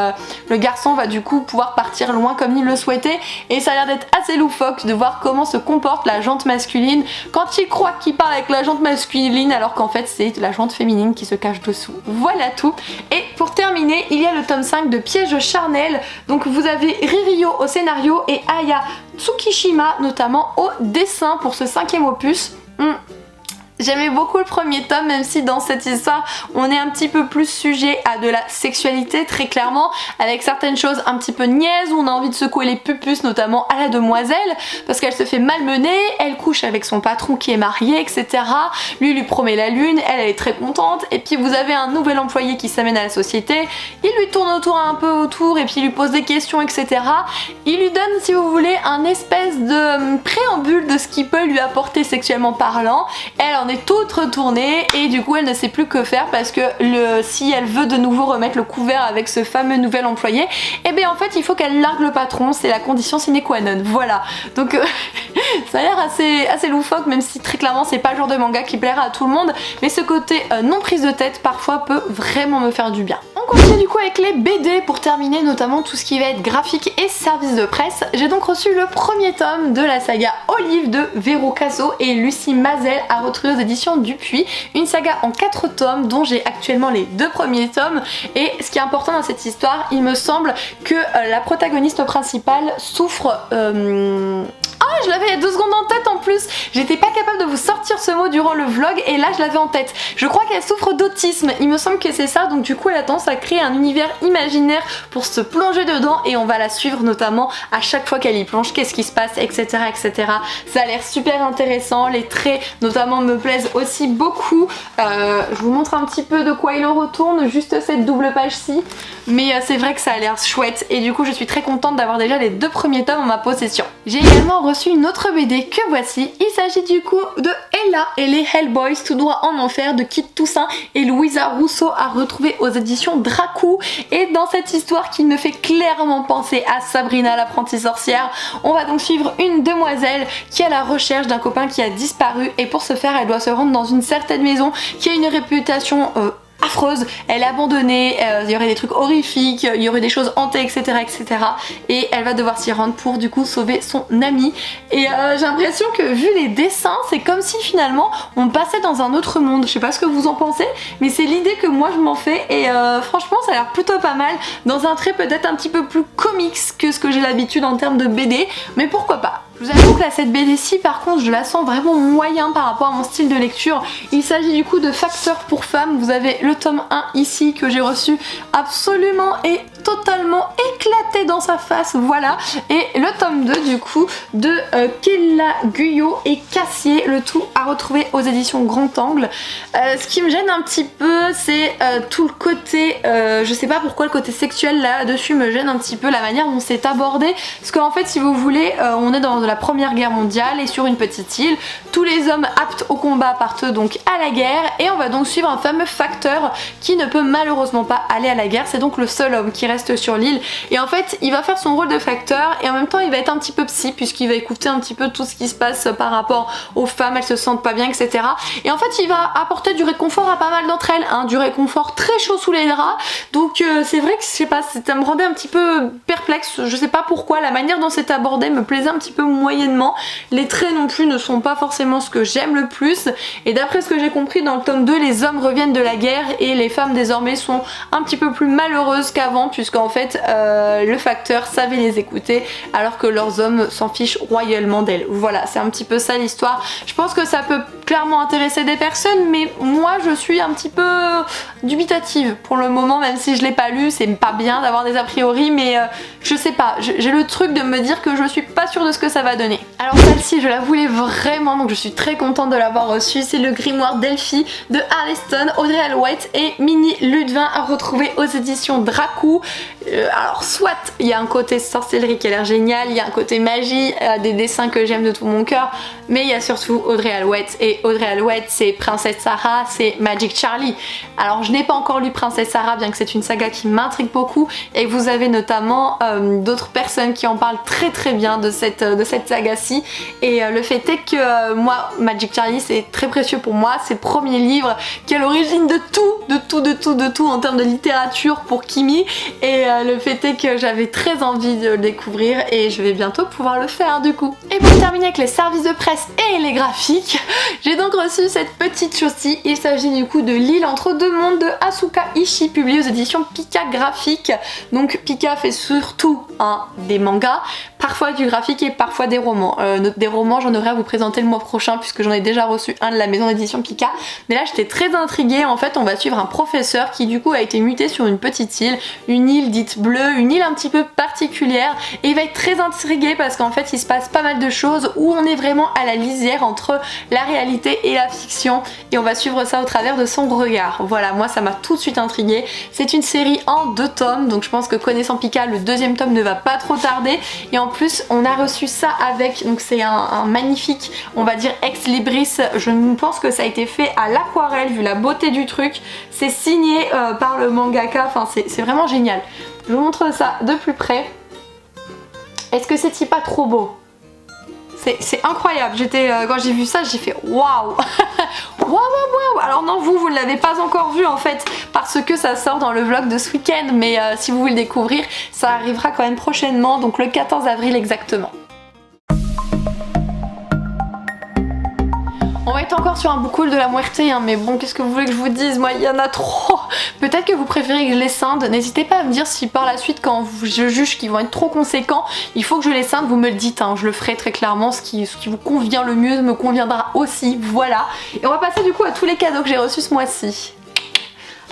le garçon va du coup pouvoir partir loin comme il le souhaitait et ça a l'air d'être assez loufoque de voir comment se comporte la jante masculine quand il croit qu'il parle avec la jante masculine alors qu'en fait c'est la jante féminine qui se cache dessous. Voilà tout. Et pour terminer il y a le tome 5 de Piège charnel, donc vous avez Ririo au scénario et Aya Tsukishima notamment au dessin pour ce 5e opus. J'aimais beaucoup le premier tome, même si dans cette histoire on est un petit peu plus sujet à de la sexualité très clairement, avec certaines choses un petit peu niaises où on a envie de secouer les pupus, notamment à la demoiselle parce qu'elle se fait malmener, elle couche avec son patron qui est marié, etc. Lui promet la lune, elle est très contente et puis vous avez un nouvel employé qui s'amène à la société, il lui tourne un peu autour et puis il lui pose des questions, etc. Il lui donne, si vous voulez, un espèce de préambule de ce qu'il peut lui apporter sexuellement parlant. Elle en est toute retournée et du coup elle ne sait plus que faire parce que si elle veut de nouveau remettre le couvert avec ce fameux nouvel employé, et bien en fait il faut qu'elle largue le patron, c'est la condition sine qua non. Voilà, donc ça a l'air assez loufoque, même si très clairement c'est pas le genre de manga qui plaira à tout le monde, mais ce côté non prise de tête parfois peut vraiment me faire du bien. On continue du coup avec les BD pour terminer, notamment tout ce qui va être graphique et service de presse. J'ai donc reçu le premier tome de la saga Olive de Vero Caso et Lucie Mazel à retrouver aux éditions Dupuis, une saga en 4 tomes dont j'ai actuellement les 2 premiers tomes. Et ce qui est important dans cette histoire, il me semble que la protagoniste principale souffre... Ah, je l'avais il y a 2 secondes en tête en plus. J'étais pas capable de vous sortir ce mot durant le vlog et là je l'avais en tête. Je crois qu'elle souffre d'autisme, il me semble que c'est ça, donc du coup elle a tendance à créer un univers imaginaire pour se plonger dedans et on va la suivre notamment à chaque fois qu'elle y plonge, qu'est-ce qui se passe, etc. etc. Ça a l'air super intéressant, les traits notamment me plaisent aussi beaucoup. Je vous montre un petit peu de quoi il en retourne, juste cette double page-ci, mais c'est vrai que ça a l'air chouette et du coup je suis très contente d'avoir déjà les 2 premiers tomes en ma possession. J'ai également reçu une autre BD que voici, il s'agit du coup de Ella et les Hellboys tout droit en enfer de Kit Toussaint et Louisa Rousseau à retrouver aux éditions Dracou. Et dans cette histoire qui me fait clairement penser à Sabrina l'apprentie sorcière, on va donc suivre une demoiselle qui est à la recherche d'un copain qui a disparu et pour ce faire elle doit se rendre dans une certaine maison qui a une réputation affreuse, elle est abandonnée, il y aurait des trucs horrifiques, il y aurait des choses hantées, etc. etc. Et elle va devoir s'y rendre pour du coup sauver son ami. Et j'ai l'impression que vu les dessins, c'est comme si finalement on passait dans un autre monde. Je sais pas ce que vous en pensez, mais c'est l'idée que moi je m'en fais et franchement ça a l'air plutôt pas mal, dans un trait peut-être un petit peu plus comics que ce que j'ai l'habitude en termes de BD, mais pourquoi pas. Je vous avoue que là, cette BD-ci, par contre, je la sens vraiment moyen par rapport à mon style de lecture. Il s'agit du coup de Facteur pour femmes. Vous avez le tome 1 ici que j'ai reçu absolument et totalement éclaté dans sa face, voilà. Et le tome 2 du coup de Kella Guyot et Cassier, le tout à retrouver aux éditions Grand Angle. Ce qui me gêne un petit peu, c'est tout le côté, je sais pas pourquoi le côté sexuel là-dessus me gêne un petit peu, la manière dont c'est abordé. Parce qu'en fait, si vous voulez, on est dans la Première Guerre mondiale et sur une petite île, tous les hommes aptes au combat partent donc à la guerre et on va donc suivre un fameux facteur qui ne peut malheureusement pas aller à la guerre, c'est donc le seul homme qui reste sur l'île et en fait il va faire son rôle de facteur et en même temps il va être un petit peu psy puisqu'il va écouter un petit peu tout ce qui se passe par rapport aux femmes, elles se sentent pas bien, etc. Et en fait il va apporter du réconfort à pas mal d'entre elles, hein, du réconfort très chaud sous les draps, donc c'est vrai que je sais pas, ça me rendait un petit peu perplexe, je sais pas pourquoi, la manière dont c'est abordé me plaisait un petit peu moyennement, les traits non plus ne sont pas forcément ce que j'aime le plus et d'après ce que j'ai compris dans le tome 2 les hommes reviennent de la guerre et les femmes désormais sont un petit peu plus malheureuses qu'avant puisqu'en fait le facteur savait les écouter alors que leurs hommes s'en fichent royalement d'elles. Voilà, c'est un petit peu ça l'histoire. Je pense que ça peut clairement intéresser des personnes mais moi je suis un petit peu dubitative pour le moment, même si je l'ai pas lu, c'est pas bien d'avoir des a priori mais je sais pas, j'ai le truc de me dire que je suis pas sûre de ce que ça va donner. Alors celle-ci je la voulais vraiment donc je suis très contente de l'avoir reçue, c'est le grimoire Delphi de Arleston, Audrey Alouette et Minnie Ludvin à retrouver aux éditions Dracou. Alors soit il y a un côté sorcellerie qui a l'air génial, il y a un côté magie, des dessins que j'aime de tout mon cœur, mais il y a surtout Audrey Alouette et Audrey Alouette c'est Princesse Sarah, c'est Magic Charlie. Alors je n'ai pas encore lu Princesse Sarah bien que c'est une saga qui m'intrigue beaucoup et vous avez notamment d'autres personnes qui en parlent très bien de cette saga-ci et le fait est que moi Magic Charlie c'est très précieux pour moi, c'est le premier livre qui est à l'origine de tout en termes de littérature pour Kimi et le fait est que j'avais très envie de le découvrir et je vais bientôt pouvoir le faire du coup. Et pour terminer avec les services de presse et les graphiques, j'ai donc reçu cette petite chose-ci, il s'agit du coup de L'île entre deux mondes de Asuka Ishii publié aux éditions Pika Graphique. Donc Pika fait surtout des mangas, parfois du graphique et parfois des romans. Des romans j'en aurai à vous présenter le mois prochain puisque j'en ai déjà reçu un de la maison d'édition Pika, mais là j'étais très intriguée. En fait on va suivre un professeur qui du coup a été muté sur une petite île, une île dite bleue, une île un petit peu particulière et il va être très intrigué parce qu'en fait il se passe pas mal de choses où on est vraiment à la lisière entre la réalité et la fiction et on va suivre ça au travers de son regard. Voilà, moi ça m'a tout de suite intriguée. C'est une série en 2 tomes donc je pense que connaissant Pika le 2e tome ne va pas trop tarder et en plus on a reçu ça avec, donc c'est un magnifique on va dire ex libris, je pense que ça a été fait à l'aquarelle vu la beauté du truc, c'est signé par le mangaka, enfin c'est vraiment génial. Je vous montre ça de plus près. Est-ce que c'est pas trop beau? C'est incroyable, quand j'ai vu ça j'ai fait waouh. Waouh. Alors non vous ne l'avez pas encore vu en fait parce que ça sort dans le vlog de ce week-end mais si vous voulez le découvrir ça arrivera quand même prochainement, donc le 14 avril exactement. On va être encore sur un book haul de la Muerte, hein, mais bon, qu'est-ce que vous voulez que je vous dise? Moi, il y en a trop. Peut-être que vous préférez que je les scinde. N'hésitez pas à me dire si par la suite, quand je juge qu'ils vont être trop conséquents, il faut que je les scinde, vous me le dites, hein, je le ferai très clairement. Ce qui vous convient le mieux me conviendra aussi, voilà. Et on va passer du coup à tous les cadeaux que j'ai reçus ce mois-ci.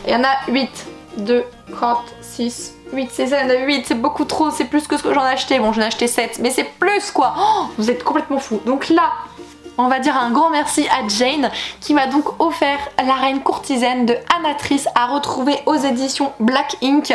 Il y en a 8, 2, 4, 6, 8, c'est ça, il y en a 8, c'est beaucoup trop, c'est plus que ce que j'en ai acheté. Bon, j'en ai acheté 7, mais c'est plus quoi. Oh, vous êtes complètement fous. Donc là, on va dire un grand merci à Jane qui m'a donc offert La Reine Courtisane de Anatrice à retrouver aux éditions Black Ink.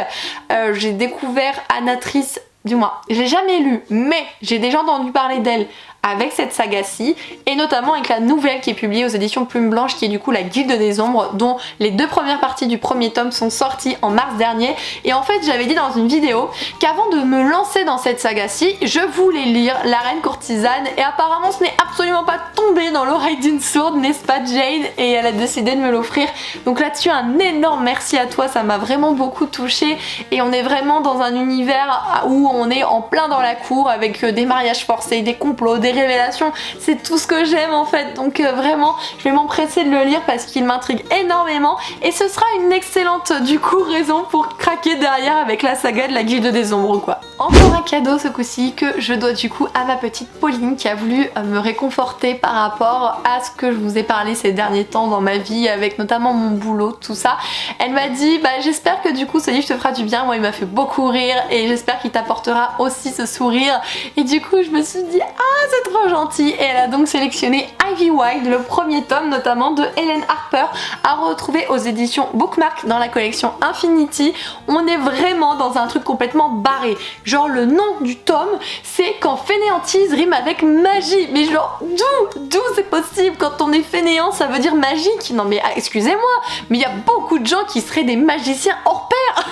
J'ai découvert Anatrice, du moins, j'ai jamais lu, mais j'ai déjà entendu parler d'elle avec cette saga-ci, et notamment avec la nouvelle qui est publiée aux éditions Plume Blanche, qui est du coup la Guilde des Ombres, dont les 2 premières parties du premier tome sont sorties en mars dernier. Et en fait, j'avais dit dans une vidéo qu'avant de me lancer dans cette saga-ci, je voulais lire La Reine Courtisane, et apparemment ce n'est absolument pas tombé dans l'oreille d'une sourde, n'est-ce pas Jane? Et elle a décidé de me l'offrir. Donc là-dessus, un énorme merci à toi, ça m'a vraiment beaucoup touchée, et on est vraiment dans un univers où on est en plein dans la cour, avec des mariages forcés, des complots, des révélations, c'est tout ce que j'aime en fait, donc vraiment je vais m'empresser de le lire parce qu'il m'intrigue énormément, et ce sera une excellente du coup raison pour craquer derrière avec la saga de la Guilde des Ombres quoi. Encore un cadeau ce coup-ci que je dois du coup à ma petite Pauline qui a voulu me réconforter par rapport à ce que je vous ai parlé ces derniers temps dans ma vie, avec notamment mon boulot, tout ça. Elle m'a dit bah j'espère que du coup ce livre te fera du bien. Moi il m'a fait beaucoup rire et j'espère qu'il t'apportera aussi ce sourire, et du coup je me suis dit ah c'est trop gentil, et elle a donc sélectionné Ivy Wild, le premier tome notamment de Helen Harper, à retrouver aux éditions Bookmark dans la collection Infinity. On est vraiment dans un truc complètement barré, genre le nom du tome c'est Quand fainéantise rime avec magie, mais genre d'où c'est possible? Quand on est fainéant ça veut dire magique? Non mais excusez-moi, mais il y a beaucoup de gens qui seraient des magiciens hors pair.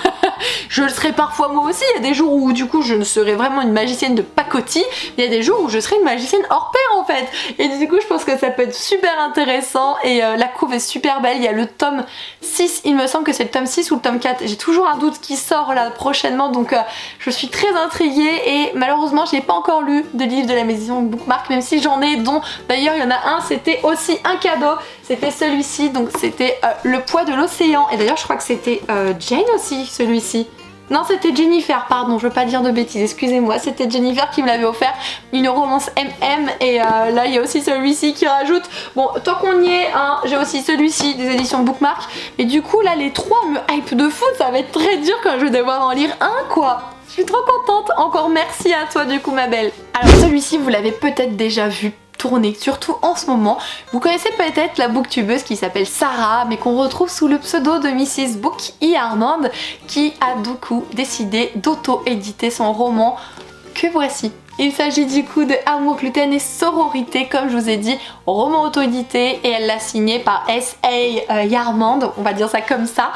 Je le serais parfois moi aussi, il y a des jours où du coup je ne serais vraiment une magicienne de pacotille, il y a des jours où je serais une magicienne hors pair en fait, et du coup je pense que ça peut être super intéressant, et la couve est super belle. Il y a le tome 6, il me semble que c'est le tome 6 ou le tome 4, j'ai toujours un doute, qui sort là prochainement, donc je suis très intriguée, et malheureusement je n'ai pas encore lu de livre de la maison Bookmark, même si j'en ai, dont d'ailleurs il y en a un, c'était aussi un cadeau, c'était celui-ci, donc c'était Le Poids de l'Océan, et d'ailleurs je crois que c'était Jane aussi celui-ci. Non, c'était Jennifer, pardon, je veux pas dire de bêtises, excusez-moi, c'était Jennifer qui me l'avait offert, une romance MM, et là il y a aussi celui-ci qui rajoute, bon tant qu'on y est, hein, j'ai aussi celui-ci des éditions Bookmark, et du coup là les trois me hype de fou, ça va être très dur quand je vais devoir en lire un quoi. Je suis trop contente, encore merci à toi du coup ma belle. Alors celui-ci vous l'avez peut-être déjà vu tourner, surtout en ce moment. Vous connaissez peut-être la booktubeuse qui s'appelle Sarah, mais qu'on retrouve sous le pseudo de Mrs. Book E. Armand, qui a du coup décidé d'auto-éditer son roman que voici. Il s'agit du coup de Amour, gluten et sororité, comme je vous ai dit, roman auto-édité, et elle l'a signé par S.A. Yarmand, on va dire ça comme ça.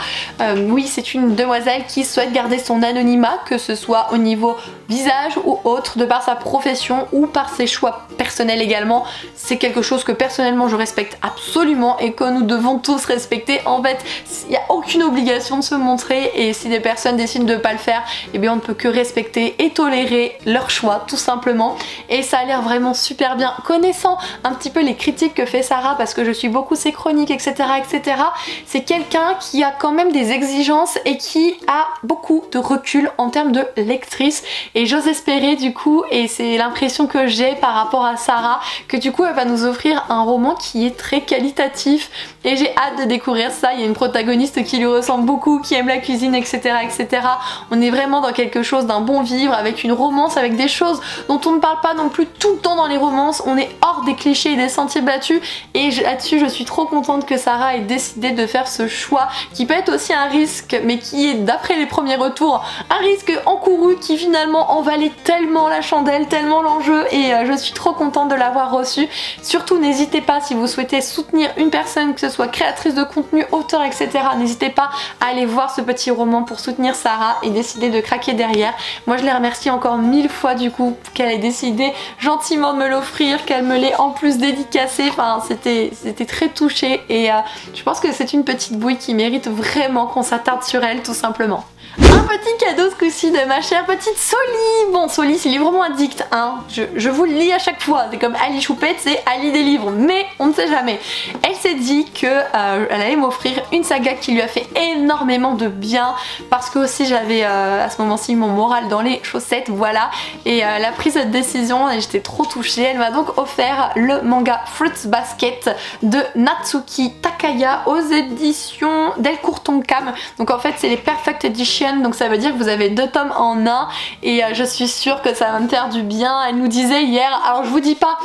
Oui, c'est une demoiselle qui souhaite garder son anonymat, que ce soit au niveau visage ou autre, de par sa profession ou par ses choix personnels également. C'est quelque chose que personnellement je respecte absolument et que nous devons tous respecter. En fait, il n'y a aucune obligation de se montrer, et si des personnes décident de ne pas le faire, eh bien on ne peut que respecter et tolérer leur choix, tout simplement. Et ça a l'air vraiment super bien. Connaissant un petit peu les critiques que fait Sarah, parce que je suis beaucoup ses chroniques, etc., etc., c'est quelqu'un qui a quand même des exigences et qui a beaucoup de recul en termes de lectrice, et j'ose espérer du coup, et c'est l'impression que j'ai par rapport à Sarah, que du coup elle va nous offrir un roman qui est très qualitatif, et j'ai hâte de découvrir ça. Il y a une protagoniste qui lui ressemble beaucoup, qui aime la cuisine, etc., etc. On est vraiment dans quelque chose d'un bon vivre, avec une romance, avec des choses dont on ne parle pas non plus tout le temps dans les romances. On est hors des clichés et des sentiers battus, et là-dessus je suis trop contente que Sarah ait décidé de faire ce choix qui peut être aussi un risque, mais qui est, d'après les premiers retours, un risque encouru qui finalement en valait tellement la chandelle, tellement l'enjeu, et je suis trop contente de l'avoir reçu. Surtout n'hésitez pas, si vous souhaitez soutenir une personne, que ce soit créatrice de contenu, auteur, etc., n'hésitez pas à aller voir ce petit roman pour soutenir Sarah et décider de craquer derrière. Moi je les remercie encore 1000 fois du coup qu'elle ait décidé gentiment de me l'offrir, qu'elle me l'ait en plus dédicacé cassé, enfin c'était très touché et je pense que c'est une petite bouille qui mérite vraiment qu'on s'attarde sur elle tout simplement. Un petit cadeau ce coup-ci de ma chère petite Soli. Bon, Soli c'est librement addict, hein. Je vous le lis à chaque fois. C'est comme Ali Choupette, c'est Ali des livres. Mais on ne sait jamais. Elle s'est dit que elle allait m'offrir une saga qui lui a fait énormément de bien. Parce que aussi j'avais à ce moment-ci mon moral dans les chaussettes, voilà. Et elle a pris cette décision et j'étais trop touchée. Elle m'a donc offert le manga Fruits Basket de Natsuki Takaya aux éditions Delcourt Tonkam. Donc en fait c'est les Perfect Edition. Donc ça veut dire que vous avez 2 tomes en un et je suis sûre que ça va me faire du bien. Elle nous disait hier, alors je vous dis pas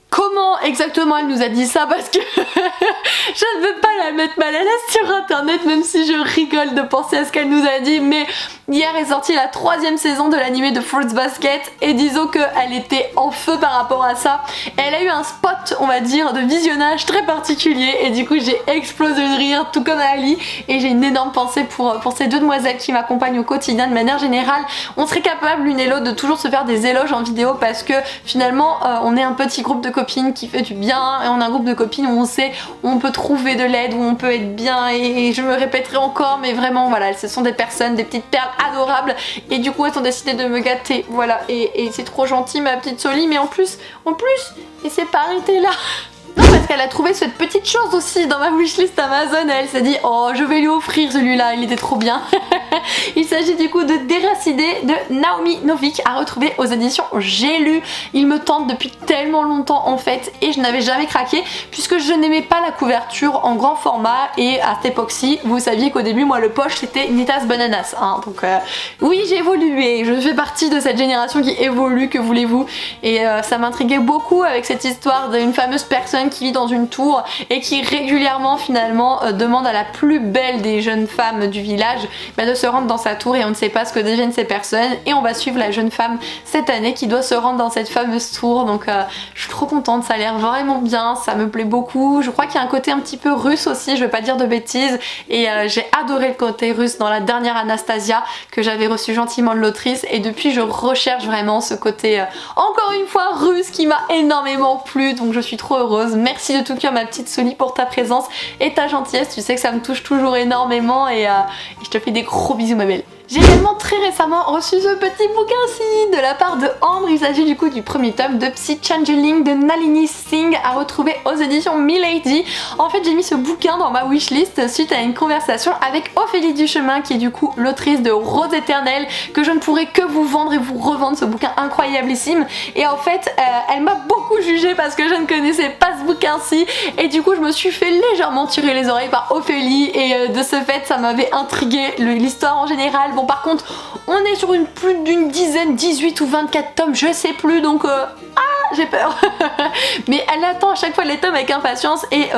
comment exactement elle nous a dit ça parce que je ne veux pas la mettre mal à l'aise sur internet, même si je rigole de penser à ce qu'elle nous a dit, mais hier est sortie la 3e saison de l'animé de Fruits Basket et disons qu'elle était en feu par rapport à ça. Elle a eu un spot, on va dire, de visionnage très particulier et du coup j'ai explosé de rire tout comme Ali et j'ai une énorme pensée pour ces 2 demoiselles qui m'accompagnent au quotidien de manière générale. On serait capable l'une et l'autre de toujours se faire des éloges en vidéo parce que finalement on est un petit groupe de copines qui fait du bien et on a un groupe de copines où on sait où on peut trouver de l'aide, où on peut être bien et je me répéterai encore mais vraiment voilà, ce sont des personnes, des petites perles adorables et du coup elles ont décidé de me gâter, voilà, et c'est trop gentil ma petite Soli, mais en plus il s'est pas arrêté là. Non, parce qu'elle a trouvé cette petite chose aussi dans ma wishlist Amazon et elle s'est dit oh je vais lui offrir celui-là, il était trop bien. Il s'agit du coup de Déracidé de Naomi Novik à retrouver aux éditions J'ai lu. Il me tente depuis tellement longtemps en fait et je n'avais jamais craqué puisque je n'aimais pas la couverture en grand format et à cette époque-ci vous saviez qu'au début moi le poche c'était Nitas Bananas hein, donc oui j'ai évolué, je fais partie de cette génération qui évolue, que voulez-vous, et ça m'intriguait beaucoup avec cette histoire d'une fameuse personne qui vit dans une tour et qui régulièrement finalement demande à la plus belle des jeunes femmes du village de se rendre dans sa tour et on ne sait pas ce que deviennent ces personnes et on va suivre la jeune femme cette année qui doit se rendre dans cette fameuse tour. Donc je suis trop contente, ça a l'air vraiment bien, ça me plaît beaucoup. Je crois qu'il y a un côté un petit peu russe aussi, je vais pas dire de bêtises, et j'ai adoré le côté russe dans la dernière Anastasia que j'avais reçu gentiment de l'autrice et depuis je recherche vraiment ce côté encore une fois russe qui m'a énormément plu, donc je suis trop heureuse. Merci de tout cœur ma petite Soli pour ta présence et ta gentillesse, tu sais que ça me touche toujours énormément et je te fais des gros bisous ma belle. J'ai également très récemment reçu ce petit bouquin-ci de la part de Ambre. Il s'agit du coup du premier tome de Psy Changeling de Nalini Singh à retrouver aux éditions Milady. En fait j'ai mis ce bouquin dans ma wishlist suite à une conversation avec Ophélie Duchemin qui est du coup l'autrice de Rose Éternelle, que je ne pourrais que vous vendre et vous revendre ce bouquin incroyablissime. Et en fait elle m'a beaucoup jugée parce que je ne connaissais pas ce bouquin-ci et du coup je me suis fait légèrement tirer les oreilles par Ophélie et de ce fait ça m'avait intriguée, l'histoire en général. Bon par contre on est sur plus d'une dizaine, 18 ou 24 tomes, je sais plus, donc j'ai peur. Mais elle attend à chaque fois les tomes avec impatience et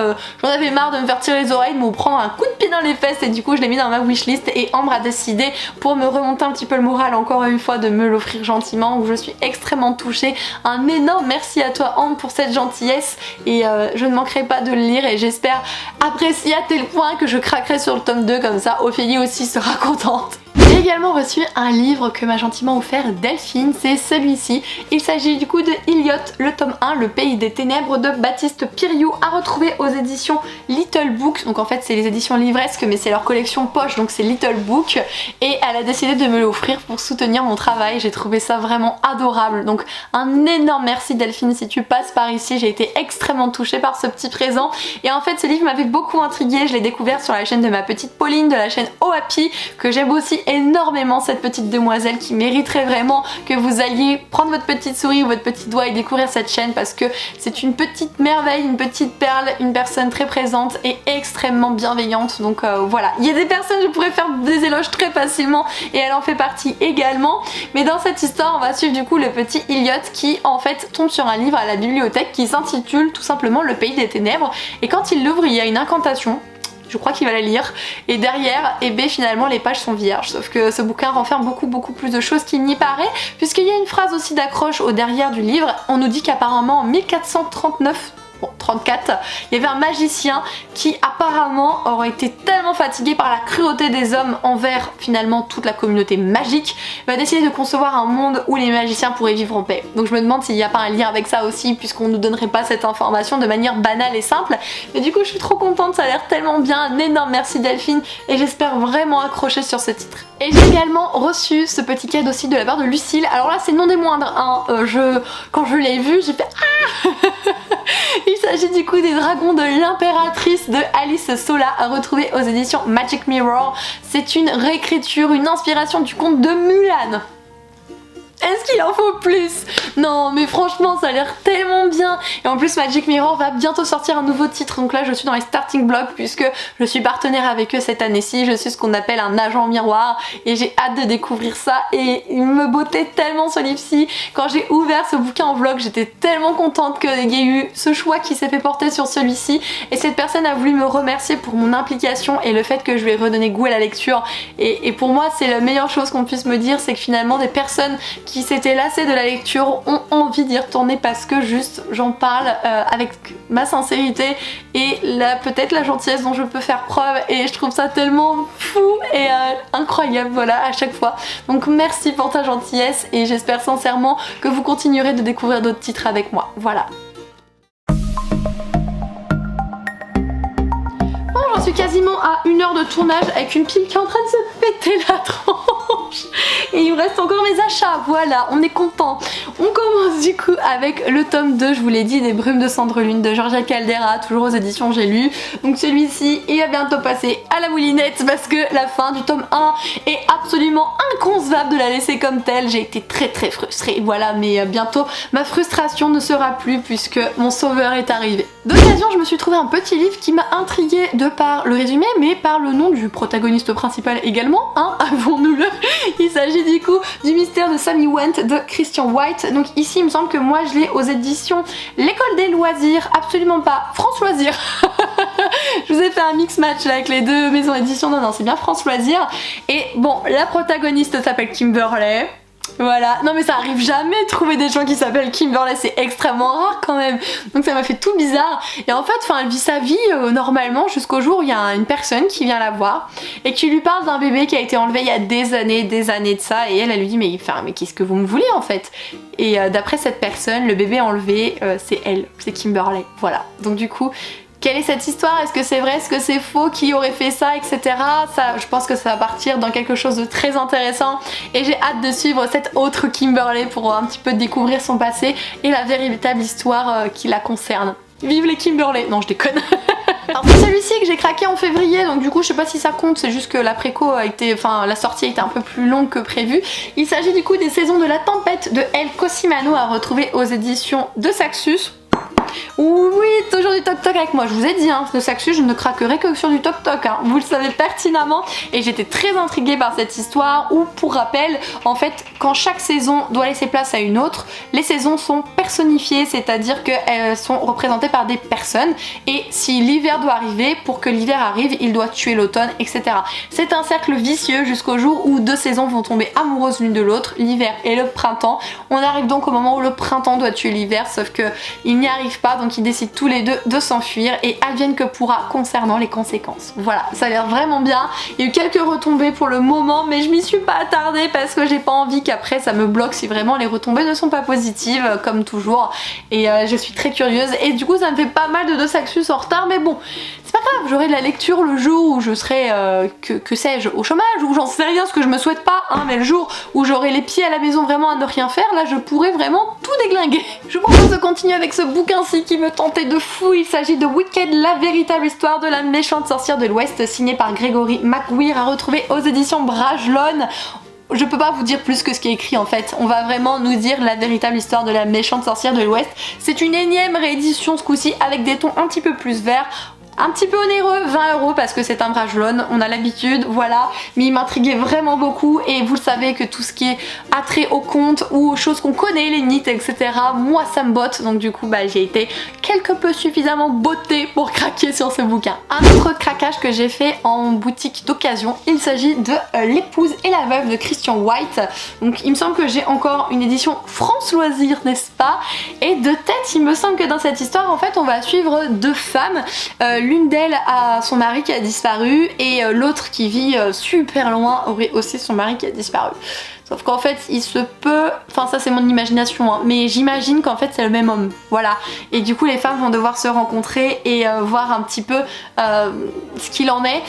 j'en avais marre de me faire tirer les oreilles, de me prendre un coup de pied dans les fesses et du coup je l'ai mis dans ma wishlist et Ambre a décidé pour me remonter un petit peu le moral encore une fois de me l'offrir gentiment, où je suis extrêmement touchée. Un énorme merci à toi Ambre pour cette gentillesse et je ne manquerai pas de le lire et j'espère apprécier à tel point que je craquerai sur le tome 2, comme ça Ophélie aussi sera contente. J'ai également reçu un livre que m'a gentiment offert Delphine, c'est celui-ci. Il s'agit du coup de Iliot, le tome 1, Le Pays des Ténèbres de Baptiste Piriou, à retrouver aux éditions Little Book. Donc en fait c'est les éditions livresques mais c'est leur collection poche, donc c'est Little Book. Et elle a décidé de me l'offrir pour soutenir mon travail, j'ai trouvé ça vraiment adorable. Donc un énorme merci Delphine si tu passes par ici, j'ai été extrêmement touchée par ce petit présent. Et en fait ce livre m'avait beaucoup intriguée, je l'ai découvert sur la chaîne de ma petite Pauline, de la chaîne OAPI, que j'aime aussi énormément cette petite demoiselle qui mériterait vraiment que vous alliez prendre votre petite souris ou votre petit doigt et découvrir cette chaîne parce que c'est une petite merveille, une petite perle, une personne très présente et extrêmement bienveillante. Donc voilà, il y a des personnes, je pourrais faire des éloges très facilement et elle en fait partie également. Mais dans cette histoire on va suivre du coup le petit Iliot qui en fait tombe sur un livre à la bibliothèque qui s'intitule tout simplement Le Pays des Ténèbres et quand il l'ouvre il y a une incantation. Je crois qu'il va la lire et derrière, et bien finalement les pages sont vierges, sauf que ce bouquin renferme beaucoup plus de choses qu'il n'y paraît, puisqu'il y a une phrase aussi d'accroche au derrière du livre. On nous dit qu'apparemment en 1439, bon, 34, il y avait un magicien qui apparemment aurait été tellement fatigué par la cruauté des hommes envers finalement toute la communauté magique, va décider de concevoir un monde où les magiciens pourraient vivre en paix. Donc je me demande s'il n'y a pas un lien avec ça aussi, puisqu'on nous donnerait pas cette information de manière banale et simple. Mais du coup je suis trop contente, ça a l'air tellement bien. Un énorme merci Delphine et j'espère vraiment accrocher sur ce titre. Et j'ai également reçu ce petit cadeau aussi de la part de Lucille. Alors là c'est non des moindres, hein. Quand je l'ai vu j'ai fait ah. Il s'agit du coup des dragons de l'impératrice de Alice Sola à retrouver aux éditions Magic Mirror. C'est une réécriture, une inspiration du conte de Mulan. Est-ce qu'il en faut plus? Non mais franchement ça a l'air tellement bien. Et en plus Magic Mirror va bientôt sortir un nouveau titre. Donc là je suis dans les starting blocks puisque je suis partenaire avec eux cette année-ci. Je suis ce qu'on appelle un agent miroir et j'ai hâte de découvrir ça. Et il me bottait tellement ce livre-ci. Quand j'ai ouvert ce bouquin en vlog j'étais tellement contente qu'il y ait eu ce choix qui s'est fait porter sur celui-ci. Et cette personne a voulu me remercier pour mon implication et le fait que je lui ai redonné goût à la lecture. Et pour moi c'est la meilleure chose qu'on puisse me dire, c'est que finalement des personnes qui s'étaient lassées de la lecture ont envie d'y retourner parce que juste j'en parle avec ma sincérité et peut-être la gentillesse dont je peux faire preuve et je trouve ça tellement fou et incroyable voilà à chaque fois. Donc merci pour ta gentillesse et j'espère sincèrement que vous continuerez de découvrir d'autres titres avec moi. Voilà. J'en suis quasiment à 1 heure de tournage avec une pile qui est en train de se péter la tranche. Et il me reste encore mes achats, voilà, on est content. On commence du coup avec le tome 2, je vous l'ai dit, des Brumes de Cendrelune de Georgia Caldera, toujours aux éditions J'ai lu. Donc celui-ci, il va bientôt passer à la moulinette parce que la fin du tome 1 est absolument inconcevable de la laisser comme telle. J'ai été très frustrée, voilà, mais bientôt ma frustration ne sera plus puisque mon sauveur est arrivé. D'occasion, je me suis trouvé un petit livre qui m'a intriguée de par le résumé, mais par le nom du protagoniste principal également, hein, avouons-nous-le. Il s'agit du coup du mystère de Sammy Went de Christian White. Donc ici, il me semble que moi, je l'ai aux éditions L'École des Loisirs, absolument pas France Loisirs. Je vous ai fait un mix match là avec les deux maisons d'édition. Non, c'est bien France Loisirs. Et bon, la protagoniste s'appelle Kimberley. Voilà, non mais ça arrive jamais de trouver des gens qui s'appellent Kimberley, c'est extrêmement rare quand même. Donc ça m'a fait tout bizarre. Et en fait, elle vit sa vie normalement jusqu'au jour où il y a une personne qui vient la voir et qui lui parle d'un bébé qui a été enlevé il y a des années de ça. Et elle lui dit mais qu'est-ce que vous me voulez en fait? Et d'après cette personne, le bébé enlevé, c'est elle, c'est Kimberley. Voilà, donc du coup... Quelle est cette histoire? Est-ce que c'est vrai? Est-ce que c'est faux? Qui aurait fait ça? Etc. Ça, je pense que ça va partir dans quelque chose de très intéressant et j'ai hâte de suivre cette autre Kimberley pour un petit peu découvrir son passé et la véritable histoire qui la concerne. Vive les Kimberley! Non, je déconne. Alors c'est celui-ci que j'ai craqué en février, donc du coup je sais pas si ça compte, c'est juste que la préco a été, la sortie a été un peu plus longue que prévu. Il s'agit du coup des Saisons de la Tempête de El Cosimano à retrouver aux éditions de Saxus. Oui, toujours du toc toc avec moi, je vous ai dit, hein, de Saxus je ne craquerai que sur du toc toc, hein, vous le savez pertinemment. Et j'étais très intriguée par cette histoire où, pour rappel, en fait, quand chaque saison doit laisser place à une autre, les saisons sont personnifiées, c'est-à-dire qu'elles sont représentées par des personnes. Et si l'hiver doit arriver, pour que l'hiver arrive, il doit tuer l'automne, etc. C'est un cercle vicieux jusqu'au jour où deux saisons vont tomber amoureuses l'une de l'autre, l'hiver et le printemps. On arrive donc au moment où le printemps doit tuer l'hiver, sauf que il n'y arrive pas, donc ils décident tous les deux de s'enfuir et advienne que pourra concernant les conséquences. Voilà, ça a l'air vraiment bien. Il y a eu quelques retombées pour le moment, mais je m'y suis pas attardée parce que j'ai pas envie qu'après ça me bloque si vraiment les retombées ne sont pas positives, comme toujours. Et je suis très curieuse et du coup ça me fait pas mal de Saxus en retard, mais bon, c'est pas grave, j'aurai de la lecture le jour où je serai, que sais-je, au chômage, ou j'en sais rien, ce que je me souhaite pas, hein, mais le jour où j'aurai les pieds à la maison vraiment à ne rien faire, là je pourrais vraiment tout déglinguer. Je vous propose de continuer avec ce bouquin-ci qui me tentait de fou. Il s'agit de Wicked, la véritable histoire de la méchante sorcière de l'Ouest, signé par Gregory McGuire, à retrouver aux éditions Brajlon. Je peux pas vous dire plus que ce qui est écrit en fait, on va vraiment nous dire la véritable histoire de la méchante sorcière de l'Ouest. C'est une énième réédition ce coup-ci avec des tons un petit peu plus verts. un petit peu onéreux, 20 € parce que c'est un brajlon, on a l'habitude, voilà, mais il m'intriguait vraiment beaucoup et vous le savez que tout ce qui est attrait au conte ou aux choses qu'on connaît, les NIT, etc., moi ça me botte, donc du coup bah, j'ai été quelque peu suffisamment bottée pour craquer sur ce bouquin. Un autre craquage que j'ai fait en boutique d'occasion, il s'agit de L'épouse et la veuve de Christian White. Donc il me semble que j'ai encore une édition France Loisirs, n'est-ce pas? Et de tête, il me semble que dans cette histoire, en fait, on va suivre deux femmes. L'une d'elles a son mari qui a disparu et l'autre qui vit super loin aurait aussi son mari qui a disparu. Sauf qu'en fait il se peut, enfin ça c'est mon imagination hein, mais j'imagine qu'en fait c'est le même homme, voilà. Et du coup les femmes vont devoir se rencontrer et voir un petit peu ce qu'il en est.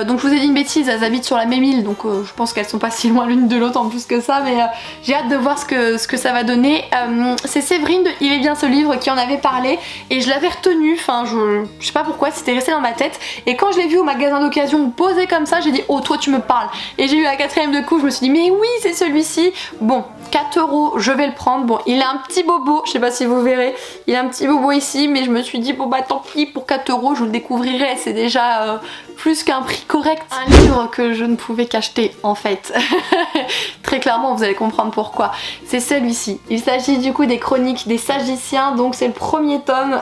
Donc je vous ai dit une bêtise, elles habitent sur la même île, donc je pense qu'elles sont pas si loin l'une de l'autre en plus que ça, mais j'ai hâte de voir ce que ça va donner. C'est Séverine de Il est bien ce livre qui en avait parlé et je l'avais retenu, enfin je sais pas pourquoi, c'était resté dans ma tête et quand je l'ai vu au magasin d'occasion posé comme ça, j'ai dit oh toi tu me parles, et j'ai eu la quatrième de coup, je me suis dit mais oui c'est celui-ci. Bon, 4 €, je vais le prendre. Bon, il a un petit bobo, je sais pas si vous verrez, il a un petit bobo ici, mais je me suis dit bon bah tant pis, pour 4 €, je le découvrirai, c'est déjà plus qu'un prix correct. Un livre que je ne pouvais qu'acheter en fait. Très clairement, vous allez comprendre pourquoi. C'est celui-ci. Il s'agit du coup des Chroniques des Sagiciens, donc c'est le premier tome.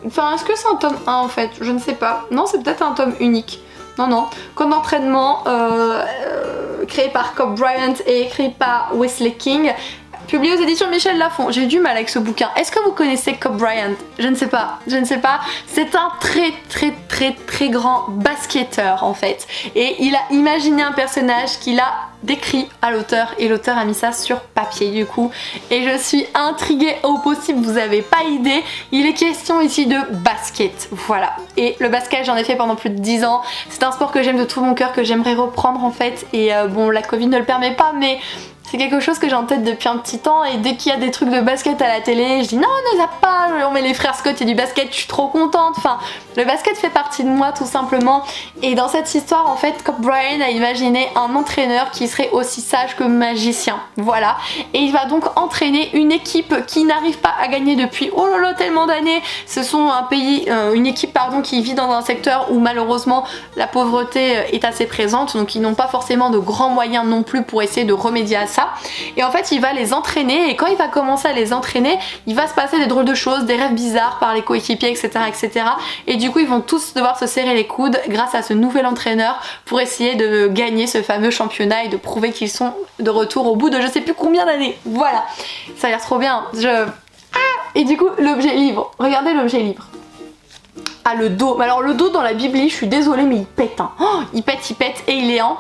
Enfin, est-ce que c'est un tome 1 en fait? Je ne sais pas. Non, c'est peut-être un tome unique. Non, Camp d'entraînement, créé par Cobb Bryant et écrit par Wesley King, publié aux éditions Michel Lafon. J'ai eu du mal avec ce bouquin. Est-ce que vous connaissez Cobb Bryant? Je ne sais pas, C'est un très grand basketteur en fait. Et il a imaginé un personnage qu'il a décrit à l'auteur et l'auteur a mis ça sur papier du coup. Et je suis intriguée au possible, vous avez pas idée. Il est question ici de basket, voilà. Et le basket j'en ai fait pendant plus de 10 ans. C'est un sport que j'aime de tout mon cœur, que j'aimerais reprendre en fait. Et bon la Covid ne le permet pas mais... c'est quelque chose que j'ai en tête depuis un petit temps et dès qu'il y a des trucs de basket à la télé, je dis non, ne zappe pas, on met les frères Scott et du basket, je suis trop contente. Enfin, le basket fait partie de moi tout simplement. Et dans cette histoire, en fait, Cobb Bryant a imaginé un entraîneur qui serait aussi sage que magicien. Voilà. Et il va donc entraîner une équipe qui n'arrive pas à gagner depuis oh là là tellement d'années. Ce sont une équipe pardon, qui vit dans un secteur où malheureusement la pauvreté est assez présente, donc ils n'ont pas forcément de grands moyens non plus pour essayer de remédier à ça. Et en fait il va les entraîner et quand il va commencer à les entraîner il va se passer des drôles de choses, des rêves bizarres par les coéquipiers etc. Et du coup ils vont tous devoir se serrer les coudes grâce à ce nouvel entraîneur pour essayer de gagner ce fameux championnat et de prouver qu'ils sont de retour au bout de je sais plus combien d'années. Voilà, ça a l'air trop bien. Et du coup l'objet livre, regardez l'objet livre. Ah le dos, mais alors le dos dans la bibli je suis désolée mais il pète hein. Oh, il pète et il est en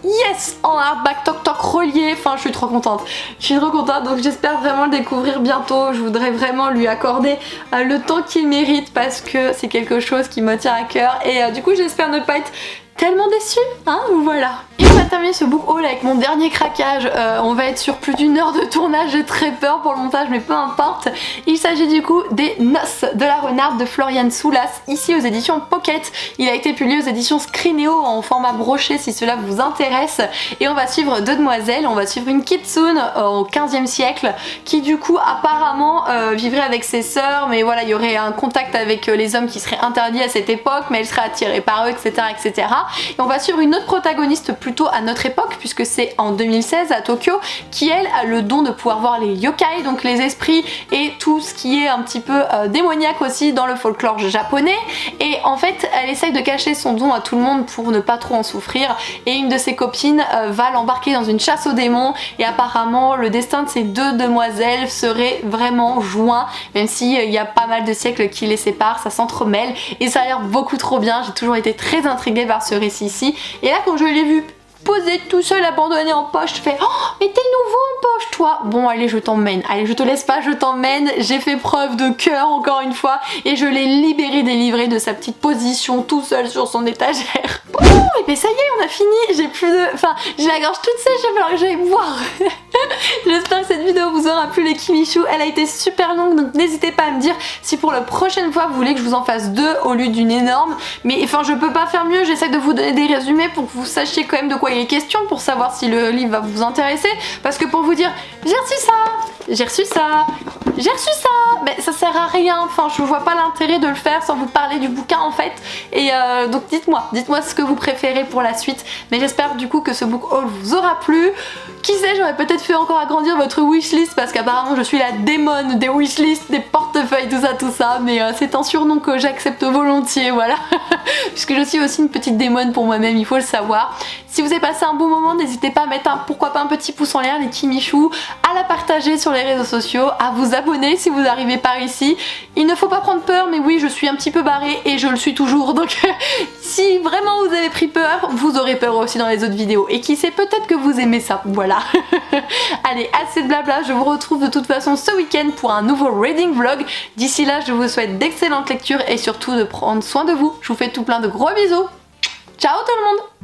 yes, en hardback toc toc relié, enfin je suis trop contente, donc j'espère vraiment le découvrir bientôt. Je voudrais vraiment lui accorder le temps qu'il mérite parce que c'est quelque chose qui me tient à cœur et du coup j'espère ne pas être tellement déçue, hein, voilà. Et on va terminer ce book haul avec mon dernier craquage. On va être sur plus d'1 heure de tournage, j'ai très peur pour le montage mais peu importe. Il s'agit du coup des Noces de la Renarde de Florian Soulas, ici aux éditions Pocket. Il a été publié aux éditions Scrineo en format broché si cela vous intéresse. Et on va suivre deux demoiselles, on va suivre une kitsune au 15e siècle qui du coup apparemment vivrait avec ses sœurs, mais voilà il y aurait un contact avec les hommes qui serait interdit à cette époque, mais elle serait attirée par eux etc. Et on va suivre une autre protagoniste plutôt à notre époque puisque c'est en 2016 à Tokyo qui elle a le don de pouvoir voir les yokai, donc les esprits et tout ce qui est un petit peu démoniaque aussi dans le folklore japonais. Et en fait elle essaye de cacher son don à tout le monde pour ne pas trop en souffrir et une de ses copines va l'embarquer dans une chasse aux démons et apparemment le destin de ces deux demoiselles serait vraiment joint même s'il y a pas mal de siècles qui les séparent, ça s'entremêle et ça a l'air beaucoup trop bien. J'ai toujours été très intriguée par ce récit ici et là quand je l'ai vu posé tout seul abandonné en poche, je fais oh mais t'es nouveau en poche toi. Bon allez je t'emmène, allez je te laisse pas, je t'emmène. J'ai fait preuve de cœur encore une fois et je l'ai libéré délivré de sa petite position tout seul sur son étagère. Oh et bien ça y est on a fini, j'ai plus de... enfin j'ai la gorge toute sèche, il va falloir que j'aille boire. J'espère que cette vidéo vous aura plu les Kimichou, elle a été super longue donc n'hésitez pas à me dire si pour la prochaine fois vous voulez que je vous en fasse deux au lieu d'une énorme, mais enfin je peux pas faire mieux, j'essaie de vous donner des résumés pour que vous sachiez quand même de quoi il est question pour savoir si le livre va vous intéresser parce que pour vous dire j'ai reçu ça, j'ai reçu ça, j'ai reçu ça, mais ça sert à rien, enfin je vois pas l'intérêt de le faire sans vous parler du bouquin en fait, et donc dites-moi ce que vous préférez pour la suite, mais j'espère du coup que ce book haul vous aura plu. Qui sait, j'aurais peut-être fait encore agrandir votre wishlist parce qu'apparemment je suis la démone des wishlists, des portefeuilles, tout ça, mais c'est un surnom que j'accepte volontiers, voilà, puisque je suis aussi une petite démone pour moi-même, il faut le savoir. Si vous avez passé un bon moment, n'hésitez pas à mettre pourquoi pas un petit pouce en l'air les Kimichou, à la partager sur les réseaux sociaux, à vous abonner si vous arrivez par ici. Il ne faut pas prendre peur, mais oui, je suis un petit peu barrée et je le suis toujours, donc si vraiment vous avez pris peur, vous aurez peur aussi dans les autres vidéos. Et qui sait, peut-être que vous aimez ça, voilà. Allez, assez de blabla, je vous retrouve de toute façon ce week-end pour un nouveau reading vlog. D'ici là, je vous souhaite d'excellentes lectures et surtout de prendre soin de vous. Je vous fais tout plein de gros bisous. Ciao tout le monde!